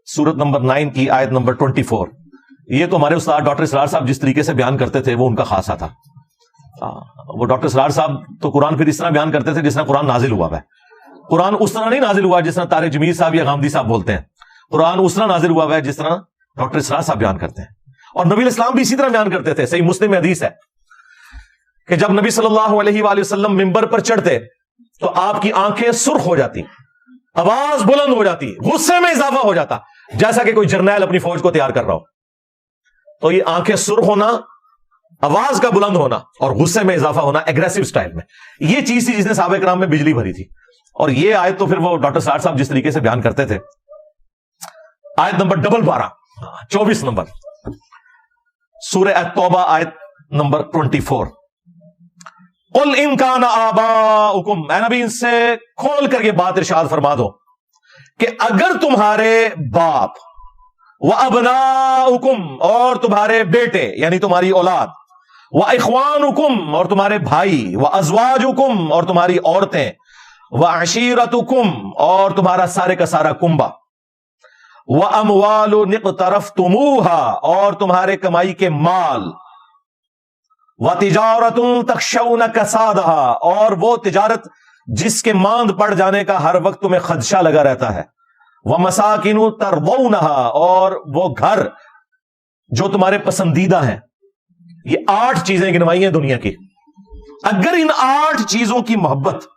Speaker 1: سورت نمبر 9 کی آیت نمبر 24. یہ تو ہمارے استاد ڈاکٹر اسرار صاحب جس طریقے سے بیان کرتے تھے وہ ان کا خاصہ تھا. وہ ڈاکٹر اسرار صاحب تو قرآن پھر اس طرح بیان کرتے تھے جس طرح قرآن نازل ہوا ہے. قرآن اس طرح نہیں نازل ہوا جس طرح طارق جمیل صاحب یا غامدی صاحب بولتے ہیں. قرآن اس طرح نازل ہوا ہے جس طرح ڈاکٹر اسرار صاحب بیان کرتے ہیں. اور نبی الاسلام بھی اسی طرح بیان کرتے تھے. صحیح مسلم میں حدیث ہے کہ جب نبی صلی اللہ علیہ وآلہ وسلم منبر پر چڑھتے تو آپ کی آنکھیں سرخ ہو جاتی، آواز بلند ہو جاتی، غصے میں اضافہ ہو جاتا، جیسا کہ کوئی جرنیل اپنی فوج کو تیار کر رہا ہو. تو یہ آنکھیں سرخ ہونا، آواز کا بلند ہونا اور غصے میں اضافہ ہونا ایگریسو سٹائل میں، یہ چیز تھی جس نے صحابہ کرام میں بجلی بھری تھی. اور یہ آیت تو پھر وہ ڈاکٹر سار صاحب جس طریقے سے بیان کرتے تھے. آیت نمبر 12 24 نمبر سورہ التوبہ آیت نمبر 24. قل ان کان آباؤکم، اے نبی ان سے کھول کر یہ بات ارشاد فرما دو کہ اگر تمہارے باپ، وَأَبْنَاؤُكُمْ اور تمہارے بیٹے یعنی تمہاری اولاد، وَإِخْوَانُكُمْ اور تمہارے بھائی، وَأَزْوَاجُكُمْ اور تمہاری عورتیں، وَعَشِيرَتُكُمْ اور تمہارا سارے کا سارا کنبہ، وَأَمْوَالٌ اقْتَرَفْتُمُوهَا اور تمہارے کمائی کے مال، وَتِجَارَةٌ تَخْشَوْنَ كَسَادَهَا اور وہ تجارت جس کے ماند پڑ جانے کا ہر وقت تمہیں خدشہ لگا رہتا ہے، وَمَسَاكِنُ تَرْضَوْنَهَا اور وہ گھر جو تمہارے پسندیدہ ہیں. یہ 8 چیزیں گنوائی ہیں دنیا کی. اگر ان 8 چیزوں کی محبت،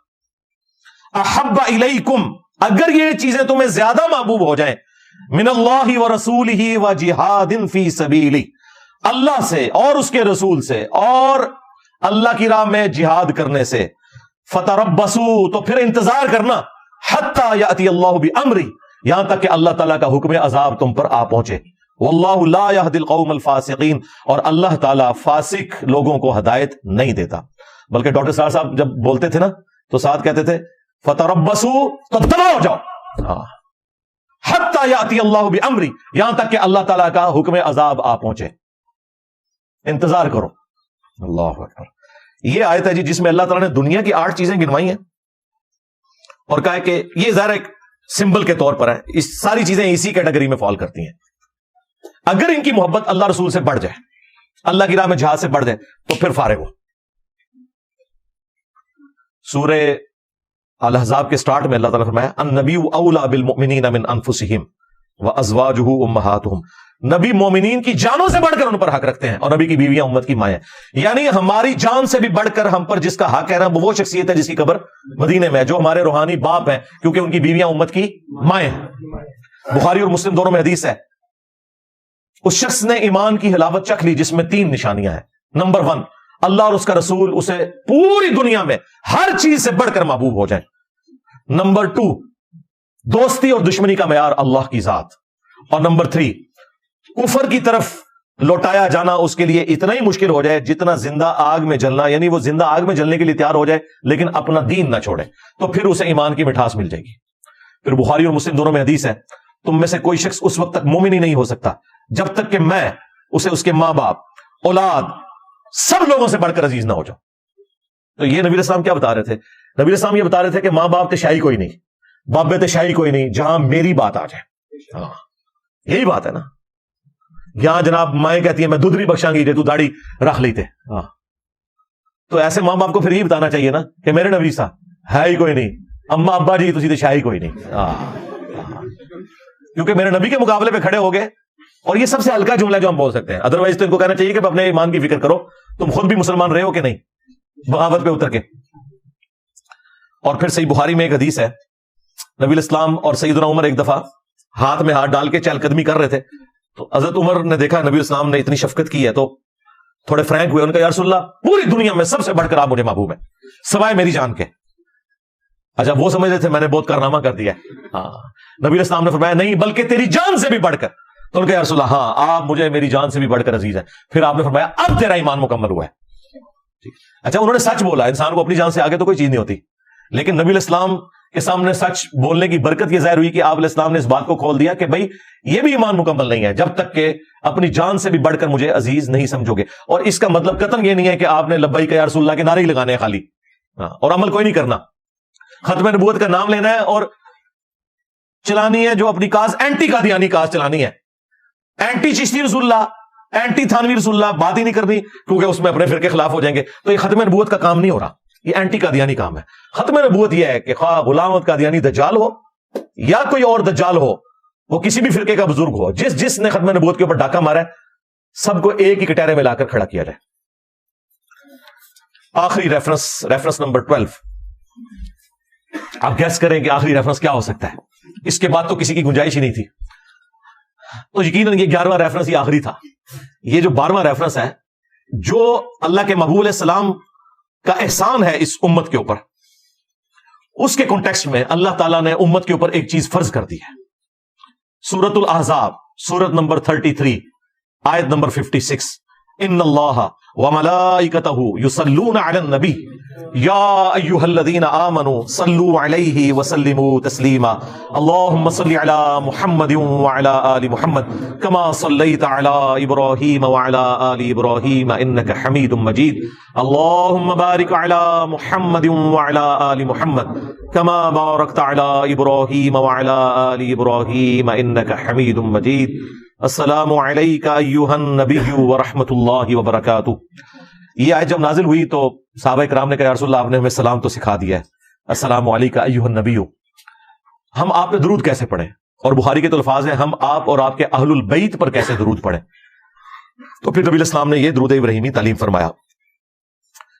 Speaker 1: احب الیکم اگر یہ چیزیں تمہیں زیادہ محبوب ہو جائیں، من اللہ ورسولہ وجہاد فی سبیلہ، اللہ سے اور اس کے رسول سے اور اللہ کی راہ میں جہاد کرنے سے، فتربصوا تو پھر انتظار کرنا، حتی یأتی اللہ بامرہ یہاں تک کہ اللہ تعالیٰ کا حکم عذاب تم پر آ پہنچے. واللہ لا یہدی القوم الفاسقین اور اللہ تعالیٰ فاسق لوگوں کو ہدایت نہیں دیتا. بلکہ ڈاکٹر سار صاحب جب بولتے تھے نا تو ساتھ کہتے تھے فتربصوا تو دبا ہو جاؤ، حتی یأتی اللہ بامرہ یہاں تک کہ اللہ تعالیٰ کا حکم عذاب آ پہنچے، انتظار کرو. اللہ اکبر. یہ آیت ہے جس میں اللہ تعالیٰ نے دنیا کی 8 چیزیں گنوائی ہیں اور کہا ہے کہ یہ ظاہر ایک سمبل کے طور پر ہے، اس ساری چیزیں اسی کیٹیگری میں فال کرتی ہیں. اگر ان کی محبت اللہ رسول سے بڑھ جائے، اللہ کی راہ میں جہاد سے بڑھ جائے تو پھر فارغ ہو. سورہ الاحزاب کے سٹارٹ میں اللہ تعالیٰ نے فرمایا النبی اولی بالمؤمنین من انفسہم وازواجہ امہاتہم، نبی مومنین کی جانوں سے بڑھ کر ان پر حق رکھتے ہیں اور نبی کی بیویاں امت کی مائیں. یعنی ہماری جان سے بھی بڑھ کر ہم پر جس کا حق ہے نا وہ شخصیت ہے جس کی قبر مدینے میں ہے، جو ہمارے روحانی باپ ہیں کیونکہ ان کی بیویاں امت کی مائیں ہیں. بخاری اور مسلم دونوں میں حدیث ہے اس شخص نے ایمان کی حلاوت چکھ لی جس میں 3 نشانیاں ہیں. نمبر 1 اللہ اور اس کا رسول اسے پوری دنیا میں ہر چیز سے بڑھ کر محبوب ہو جائیں. نمبر 2 دوستی اور دشمنی کا معیار اللہ کی ذات. اور نمبر 3 کفر کی طرف لوٹایا جانا اس کے لیے اتنا ہی مشکل ہو جائے جتنا زندہ آگ میں جلنا، یعنی وہ زندہ آگ میں جلنے کے لیے تیار ہو جائے لیکن اپنا دین نہ چھوڑے تو پھر اسے ایمان کی مٹھاس مل جائے گی. پھر بخاری اور مسلم دونوں میں حدیث ہے تم میں سے کوئی شخص اس وقت تک مومن ہی نہیں ہو سکتا جب تک کہ میں اسے اس کے ماں باپ، اولاد، سب لوگوں سے بڑھ کر عزیز نہ ہو جاؤں. تو یہ نبی علیہ السلام کیا بتا رہے تھے؟ نبی اسلام یہ بتا رہے تھے کہ ماں باپ تشائی کوئی نہیں، بابے تشائی کوئی نہیں، جہاں میری بات آ جائے. ہاں یہی بات ہے نا. یہاں جناب مائیں کہتی ہیں میں دودھ نہیں بخشاں گی جے تو داڑھی رکھ لیتے. ہاں تو ایسے ماں باپ کو پھر یہ بتانا چاہیے نا کہ میرے نبی سا ہے ہی کوئی نہیں، اما ابا جی تسی تشائی کوئی نہیں. کیونکہ میرے نبی کے مقابلے پہ کھڑے ہو گئے. اور یہ سب سے ہلکا جملہ جو ہم بول سکتے ہیں. ادروائز تو ان کو کہنا چاہیے کہ اپنے ایمان کی فکر کرو، تم خود بھی مسلمان رہے ہو کہ نہیں بغاوت پہ اتر کے. اور پھر صحیح بخاری میں ایک حدیث ہے، نبی الاسلام اور سیدنا عمر ایک دفعہ ہاتھ میں ہاتھ ڈال کے چہل قدمی کر رہے تھے. تو حضرت عمر نے دیکھا نبی الاسلام نے اتنی شفقت کی ہے تو تھوڑے فرینک ہوئے. ان کا یا رسول اللہ پوری دنیا میں سب سے بڑھ کر آپ مجھے محبوب ہیں سوائے میری جان کے. اچھا وہ سمجھ رہے تھے میں نے بہت کارنامہ کر دیا. ہاں نبی الاسلام نے فرمایا نہیں بلکہ تیری جان سے بھی بڑھ کر. تو ان کا یا رسول اللہ ہاں آپ مجھے میری جان سے بھی بڑھ کر عزیز ہے. پھر آپ نے فرمایا اب تیرا ایمان مکمل ہوا ہے. اچھا انہوں نے سچ بولا. انسان کو اپنی جان سے آگے تو کوئی چیز نہیں ہوتی، لیکن نبی الاسلام کے سامنے سچ بولنے کی برکت یہ ظاہر ہوئی کہ آپ علیہ السلام نے اس بات کو کھول دیا کہ بھائی یہ بھی ایمان مکمل نہیں ہے جب تک کہ اپنی جان سے بھی بڑھ کر مجھے عزیز نہیں سمجھو گے. اور اس کا مطلب قطعاً یہ نہیں ہے کہ آپ نے لبیک یا رسول اللہ کے نعرے ہی لگانے ہیں خالی اور عمل کوئی نہیں کرنا. ختم نبوت کا نام لینا ہے اور چلانی ہے جو اپنی کاز اینٹی قادیانی کاز چلانی ہے، اینٹی چشتی رسول اللہ، اینٹی تھانوی رسول اللہ بات ہی نہیں کرنی کیونکہ اس میں اپنے فرقے کے خلاف ہو جائیں گے. تو یہ ختم نبوت کا کام نہیں ہو رہا، یہ اینٹی قادیانی کام ہے. ختم نبوت یہ ہے کہ خواہ غلام احمد قادیانی دجال ہو یا کوئی اور دجال ہو، وہ کسی بھی فرقے کا بزرگ ہو، جس نے ختم نبوت کے اوپر ڈاکہ مارا ہے سب کو ایک ہی کٹہرے میں لا کر کھڑا کیا جائے. آخری ریفرنس نمبر 12. آپ گیس کریں کہ آخری ریفرنس کیا ہو سکتا ہے. اس کے بعد تو کسی کی گنجائش ہی نہیں تھی. تو یقیناً یہ 11واں ریفرنس یہ آخری تھا. یہ جو 12واں ریفرنس ہے جو اللہ کے محبوب علیہ السلام کا احسان ہے اس امت کے اوپر، اس کے کانٹیکسٹ میں اللہ تعالیٰ نے امت کے اوپر ایک چیز فرض کر دی ہے. سورۃ الاحزاب سورت نمبر 33 آیت نمبر 56. ان اللہ وملائکتہ یصلون علی النبی یا ایھا الذین آمنوا صلوا علیہ وسلموا تسلیما اللہم صل علی محمد وعلی آل محمد کما صلیت علی ابراہیم وعلی آل ابراہیم انک حمید مجید اللہم بارک علی محمد وعلی آل محمد کما بارکت علی ابراہیم وعلی آل ابراہیم انک حمید مجید. السلام علیکہ ایھا النبی ورحمۃ اللہ وبرکاتہ. یہ آیت جب نازل ہوئی تو صحابہ کرام نے کہا یا رسول اللہ آپ نے ہمیں سلام تو سکھا دیا ہے، السلام علیکہ ایھا النبی، ہم آپ پہ درود کیسے پڑھیں؟ اور بخاری کے تو الفاظ ہیں ہم آپ اور آپ کے اہل البیت پر کیسے درود پڑھیں؟ تو پھر نبی علیہ السلام نے یہ درود ابراہیمی تعلیم فرمایا.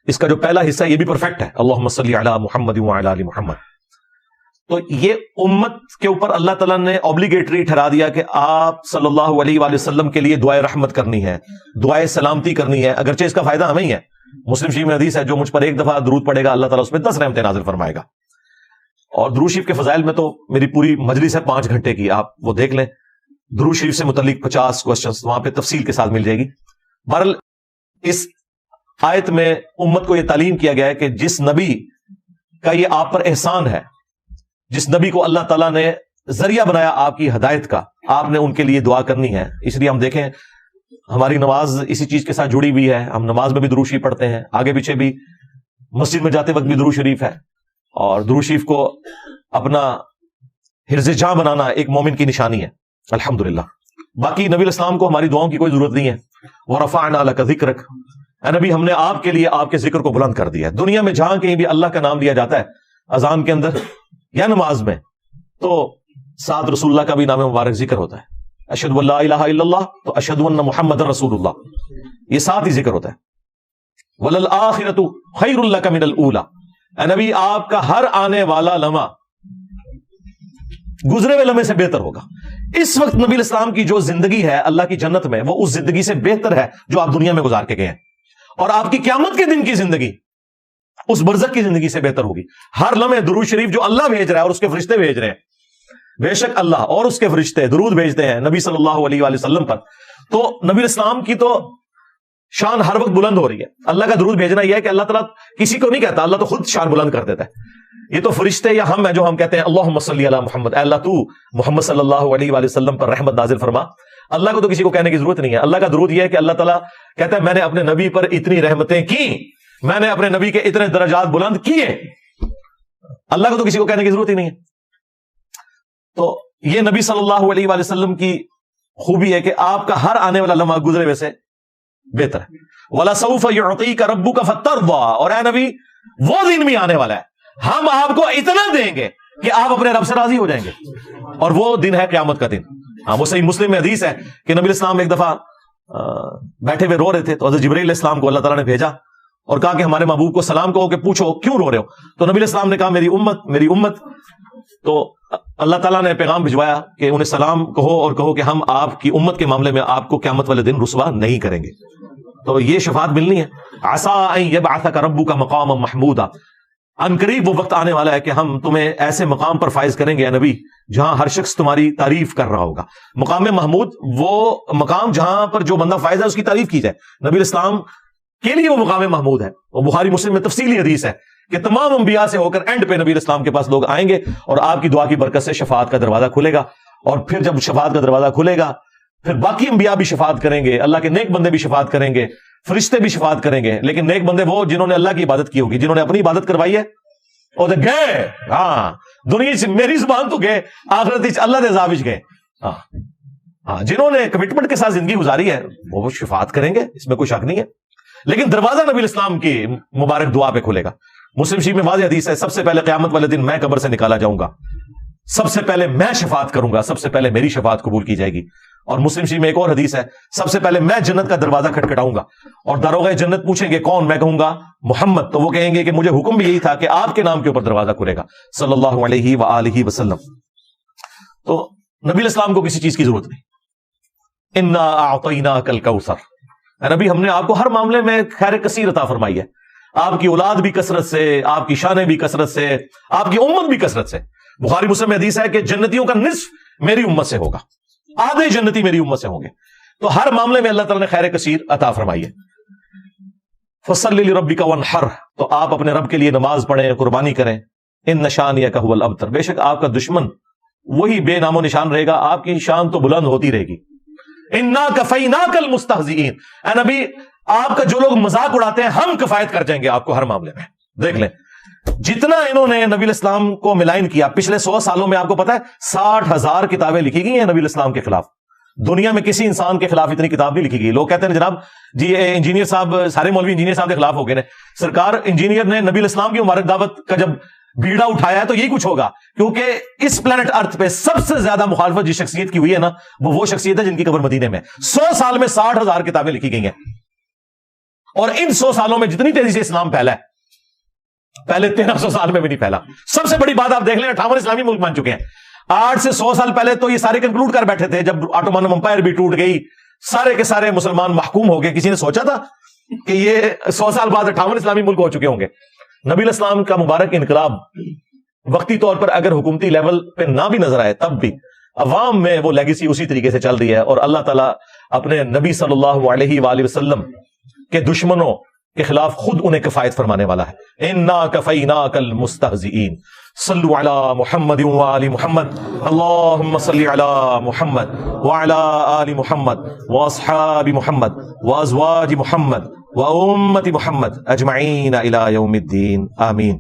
Speaker 1: اس کا جو پہلا حصہ یہ بھی پرفیکٹ ہے، اللہم صلی علی محمد وعلی آل محمد. تو یہ امت کے اوپر اللہ تعالیٰ نے اوبلیگیٹری ٹھہرا دیا کہ آپ صلی اللہ علیہ وآلہ وسلم کے لیے دعائے رحمت کرنی ہے، دعائے سلامتی کرنی ہے، اگرچہ اس کا فائدہ ہمیں ہی ہے. مسلم شریف میں حدیث ہے جو مجھ پر ایک دفعہ درود پڑے گا اللہ تعالیٰ اس پہ 10 رحمتیں نازل فرمائے گا. اور درود شریف کے فضائل میں تو میری پوری مجلس ہے 5 گھنٹے کی، آپ وہ دیکھ لیں. درود شریف سے متعلق 50 کوسچنز وہاں پہ تفصیل کے ساتھ مل جائے گی. بہرحال اس آیت میں امت کو یہ تعلیم کیا گیا ہے کہ جس نبی کا یہ آپ پر احسان ہے، جس نبی کو اللہ تعالیٰ نے ذریعہ بنایا آپ کی ہدایت کا، آپ نے ان کے لیے دعا کرنی ہے. اس لیے ہم دیکھیں ہماری نماز اسی چیز کے ساتھ جڑی ہوئی ہے. ہم نماز میں بھی درود شریف پڑھتے ہیں، آگے پیچھے بھی، مسجد میں جاتے وقت بھی درود شریف ہے. اور درود شریف کو اپنا حرز جاں بنانا ایک مومن کی نشانی ہے الحمدللہ. باقی نبی الاسلام کو ہماری دعاؤں کی کوئی ضرورت نہیں ہے. وَرَفَعْنَا لَكَ ذِكْرَكَ، اے نبی ہم نے آپ کے لیے آپ کے ذکر کو بلند کر دیا ہے. دنیا میں جہاں کہیں بھی اللہ کا نام لیا جاتا ہے اذان کے اندر یا نماز میں تو ساتھ رسول اللہ کا بھی نام مبارک ذکر ہوتا ہے. اشہد ان لا الہ الا اللہ تو اشہد ان محمد رسول اللہ، یہ ساتھ ہی ذکر ہوتا ہے. وَلَلْآخِرَةُ خَيْرٌ لَكَ مِنَ الْأُولَى، اے نبی آپ کا ہر آنے والا لمحہ گزرے ہوئے لمحے سے بہتر ہوگا. اس وقت نبی الاسلام کی جو زندگی ہے اللہ کی جنت میں وہ اس زندگی سے بہتر ہے جو آپ دنیا میں گزار کے گئے ہیں. اور آپ کی قیامت کے دن کی زندگی اس برزخ کی زندگی سے بہتر ہوگی. ہر لمحے درود شریف جو اللہ بھیج رہا ہے اور اس کے فرشتے بھیج رہے ہیں، بے شک اللہ اور اس کے فرشتے درود بھیجتے ہیں نبی صلی اللہ علیہ وآلہ وسلم پر. تو نبی الاسلام کی تو شان ہر وقت بلند ہو رہی ہے. اللہ کا درود بھیجنا یہ ہے کہ اللہ تعالیٰ کسی کو نہیں کہتا، اللہ تو خود شان بلند کر دیتا ہے. یہ تو فرشتے یا ہم ہیں جو ہم کہتے ہیں اللہم صلی علی محمد، اے اللہ تو محمد صلی اللہ علیہ وآلہ وسلم پر رحمت نازل فرما. اللہ کو تو کسی کو کہنے کی ضرورت نہیں ہے. اللہ کا درود یہ ہے کہ اللہ تعالیٰ کہتا ہے میں نے اپنے نبی پر اتنی رحمتیں کی، میں نے اپنے نبی کے اتنے درجات بلند کیے. اللہ کو تو کسی کو کہنے کی ضرورت ہی نہیں ہے. تو یہ نبی صلی اللہ علیہ وآلہ وسلم کی خوبی ہے کہ آپ کا ہر آنے والا لمحہ گزرے ہوئے سے بہتر ہے. وَلَسَوْفَ يُعْطِيكَ رَبُّكَ فَتَرْضَىٰ، اور اے نبی وہ دن بھی آنے والا ہے ہم آپ کو اتنا دیں گے کہ آپ اپنے رب سے راضی ہو جائیں گے، اور وہ دن ہے قیامت کا دن. ہاں وہ صحیح مسلم میں حدیث ہے کہ نبی الاسلام ایک دفعہ بیٹھے ہوئے رو رہے تھے، تو حضرت جبرائیل علیہ السلام کو اللہ تعالیٰ نے بھیجا اور کہا کہ ہمارے محبوب کو سلام کہو کہ پوچھو کیوں رو رہے ہو. تو نبی علیہ السلام نے کہا میری امت میری امت. تو اللہ تعالیٰ نے پیغام بھجوایا کہ انہیں سلام کہو اور کہو کہ ہم آپ کی امت کے معاملے میں آپ کو قیامت والے دن رسوا نہیں کریں گے. تو یہ شفاعت ملنی ہے. عَسَىٰ أَن يَبْعَثَكَ رَبُّكَ مَقَامًا مَحْمُودًا، عنقریب وہ وقت آنے والا ہے کہ ہم تمہیں ایسے مقام پر فائز کریں گے اے نبی جہاں ہر شخص تمہاری تعریف کر رہا ہوگا. مقام محمود وہ مقام جہاں پر جو بندہ فائز ہے اس کی تعریف کی جائے. نبی اسلام کے لیے وہ مقام محمود ہے. وہ بخاری مسلم میں تفصیلی حدیث ہے کہ تمام انبیاء سے ہو کر اینڈ پہ نبی اسلام کے پاس لوگ آئیں گے اور آپ کی دعا کی برکت سے شفاعت کا دروازہ کھلے گا. اور پھر جب شفاعت کا دروازہ کھلے گا پھر باقی انبیاء بھی شفاعت کریں گے، اللہ کے نیک بندے بھی شفاعت کریں گے، فرشتے بھی شفاعت کریں گے. لیکن نیک بندے وہ جنہوں نے اللہ کی عبادت کی ہوگی، جنہوں نے اپنی عبادت کروائی ہے اور گئے ہاں دنیا سے میری زبان تو گئے آخرت اللہ دے عذاب گئے. ہاں جنہوں نے کمٹمنٹ کے ساتھ زندگی گزاری ہے وہ شفاعت کریں گے، اس میں کوئی شک نہیں ہے. لیکن دروازہ نبی اسلام کی مبارک دعا پہ کھلے گا. مسلم شریف میں واضح حدیث ہے سب سے پہلے قیامت والے دن میں قبر سے نکالا جاؤں گا، سب سے پہلے میں شفاعت کروں گا، سب سے پہلے میری شفاعت قبول کی جائے گی. اور مسلم شریف میں ایک اور حدیث ہے سب سے پہلے میں جنت کا دروازہ کھٹکھٹاؤں گا اور داروغہ جنت پوچھیں گے کون، میں کہوں گا محمد. تو وہ کہیں گے کہ مجھے حکم بھی یہی تھا کہ آپ کے نام کے اوپر دروازہ کھلے گا صلی اللہ علیہ وآلہ وسلم. تو نبی اسلام کو کسی چیز کی ضرورت نہیں. انا اعطیناک الکوثر، نبی ہم نے آپ کو ہر معاملے میں خیر کثیر عطا فرمائی ہے. آپ کی اولاد بھی کثرت سے، آپ کی شانیں بھی کثرت سے، آپ کی امت بھی کثرت سے. بخاری مسلم میں حدیث ہے کہ جنتیوں کا نصف میری امت سے ہوگا، آدھے جنتی میری امت سے ہوں گے. تو ہر معاملے میں اللہ تعالیٰ نے خیر کثیر عطا فرمائی ہے. فَصَلِّ لِرَبِّكَ وَانْحَرْ، تو آپ اپنے رب کے لیے نماز پڑھیں، قربانی کریں. إِنَّ شَانِئَكَ هُوَ الْأَبْتَرُ، بے شک آپ کا دشمن وہی بے نام و نشان رہے گا، آپ کی شان تو بلند ہوتی رہے گی. إِنَّا كَفَيْنَاكَ الْمُسْتَهْزِئِينَ، اے نبی آپ کا جو لوگ مذاق اڑاتے ہیں ہم کفایت کر جائیں گے آپ کو ہر معاملے میں. دیکھ لیں جتنا انہوں نے نبی الاسلام کو ملائن کیا پچھلے 100 سالوں میں، آپ کو پتا ہے 60,000 کتابیں لکھی گئی ہیں نبی الاسلام کے خلاف. دنیا میں کسی انسان کے خلاف اتنی کتاب نہیں لکھی گئی. لوگ کہتے ہیں جناب جی انجینئر صاحب سارے مولوی انجینئر صاحب کے خلاف ہو گئے نے. سرکار انجینئر نے نبی الاسلام کی مبارک دعوت کا جب بیڑا اٹھایا ہے تو یہی کچھ ہوگا، کیونکہ اس پلانٹ ارتھ پہ سب سے زیادہ مخالفت جس شخصیت کی ہوئی ہے نا وہ شخصیت ہے جن کی قبر مدینے میں. 100 سال میں 60,000 کتابیں لکھی گئی ہیں. اور ان 100 سالوں میں جتنی تیزی سے اسلام پھیلا ہے پہلے 1300 سال میں بھی نہیں پھیلا. سب سے بڑی بات آپ دیکھ لیں 58 اسلامی ملک بن چکے ہیں. 8 سے 100 سال پہلے تو یہ سارے کنکلوڈ کر بیٹھے تھے جب آٹومان امپائر بھی ٹوٹ گئی، سارے کے سارے مسلمان محکوم ہو گئے. کسی نے سوچا تھا کہ یہ 100 سال بعد 58 اسلامی ملک ہو چکے ہوں گے؟ نبی الاسلام کا مبارک انقلاب وقتی طور پر اگر حکومتی لیول پہ نہ بھی نظر آئے تب بھی عوام میں وہ لیگیسی اسی طریقے سے چل رہی ہے. اور اللہ تعالیٰ اپنے نبی صلی اللہ علیہ وآلہ وسلم کے دشمنوں کے خلاف خود انہیں کفایت فرمانے والا ہے. انا کفیناک المستہزئین. صلو علی محمد وآل محمد، اللہم صلی علی محمد وعلی آل محمد واصحاب محمد وازواج محمد وامت محمد اجمعین الی یوم الدین، آمین.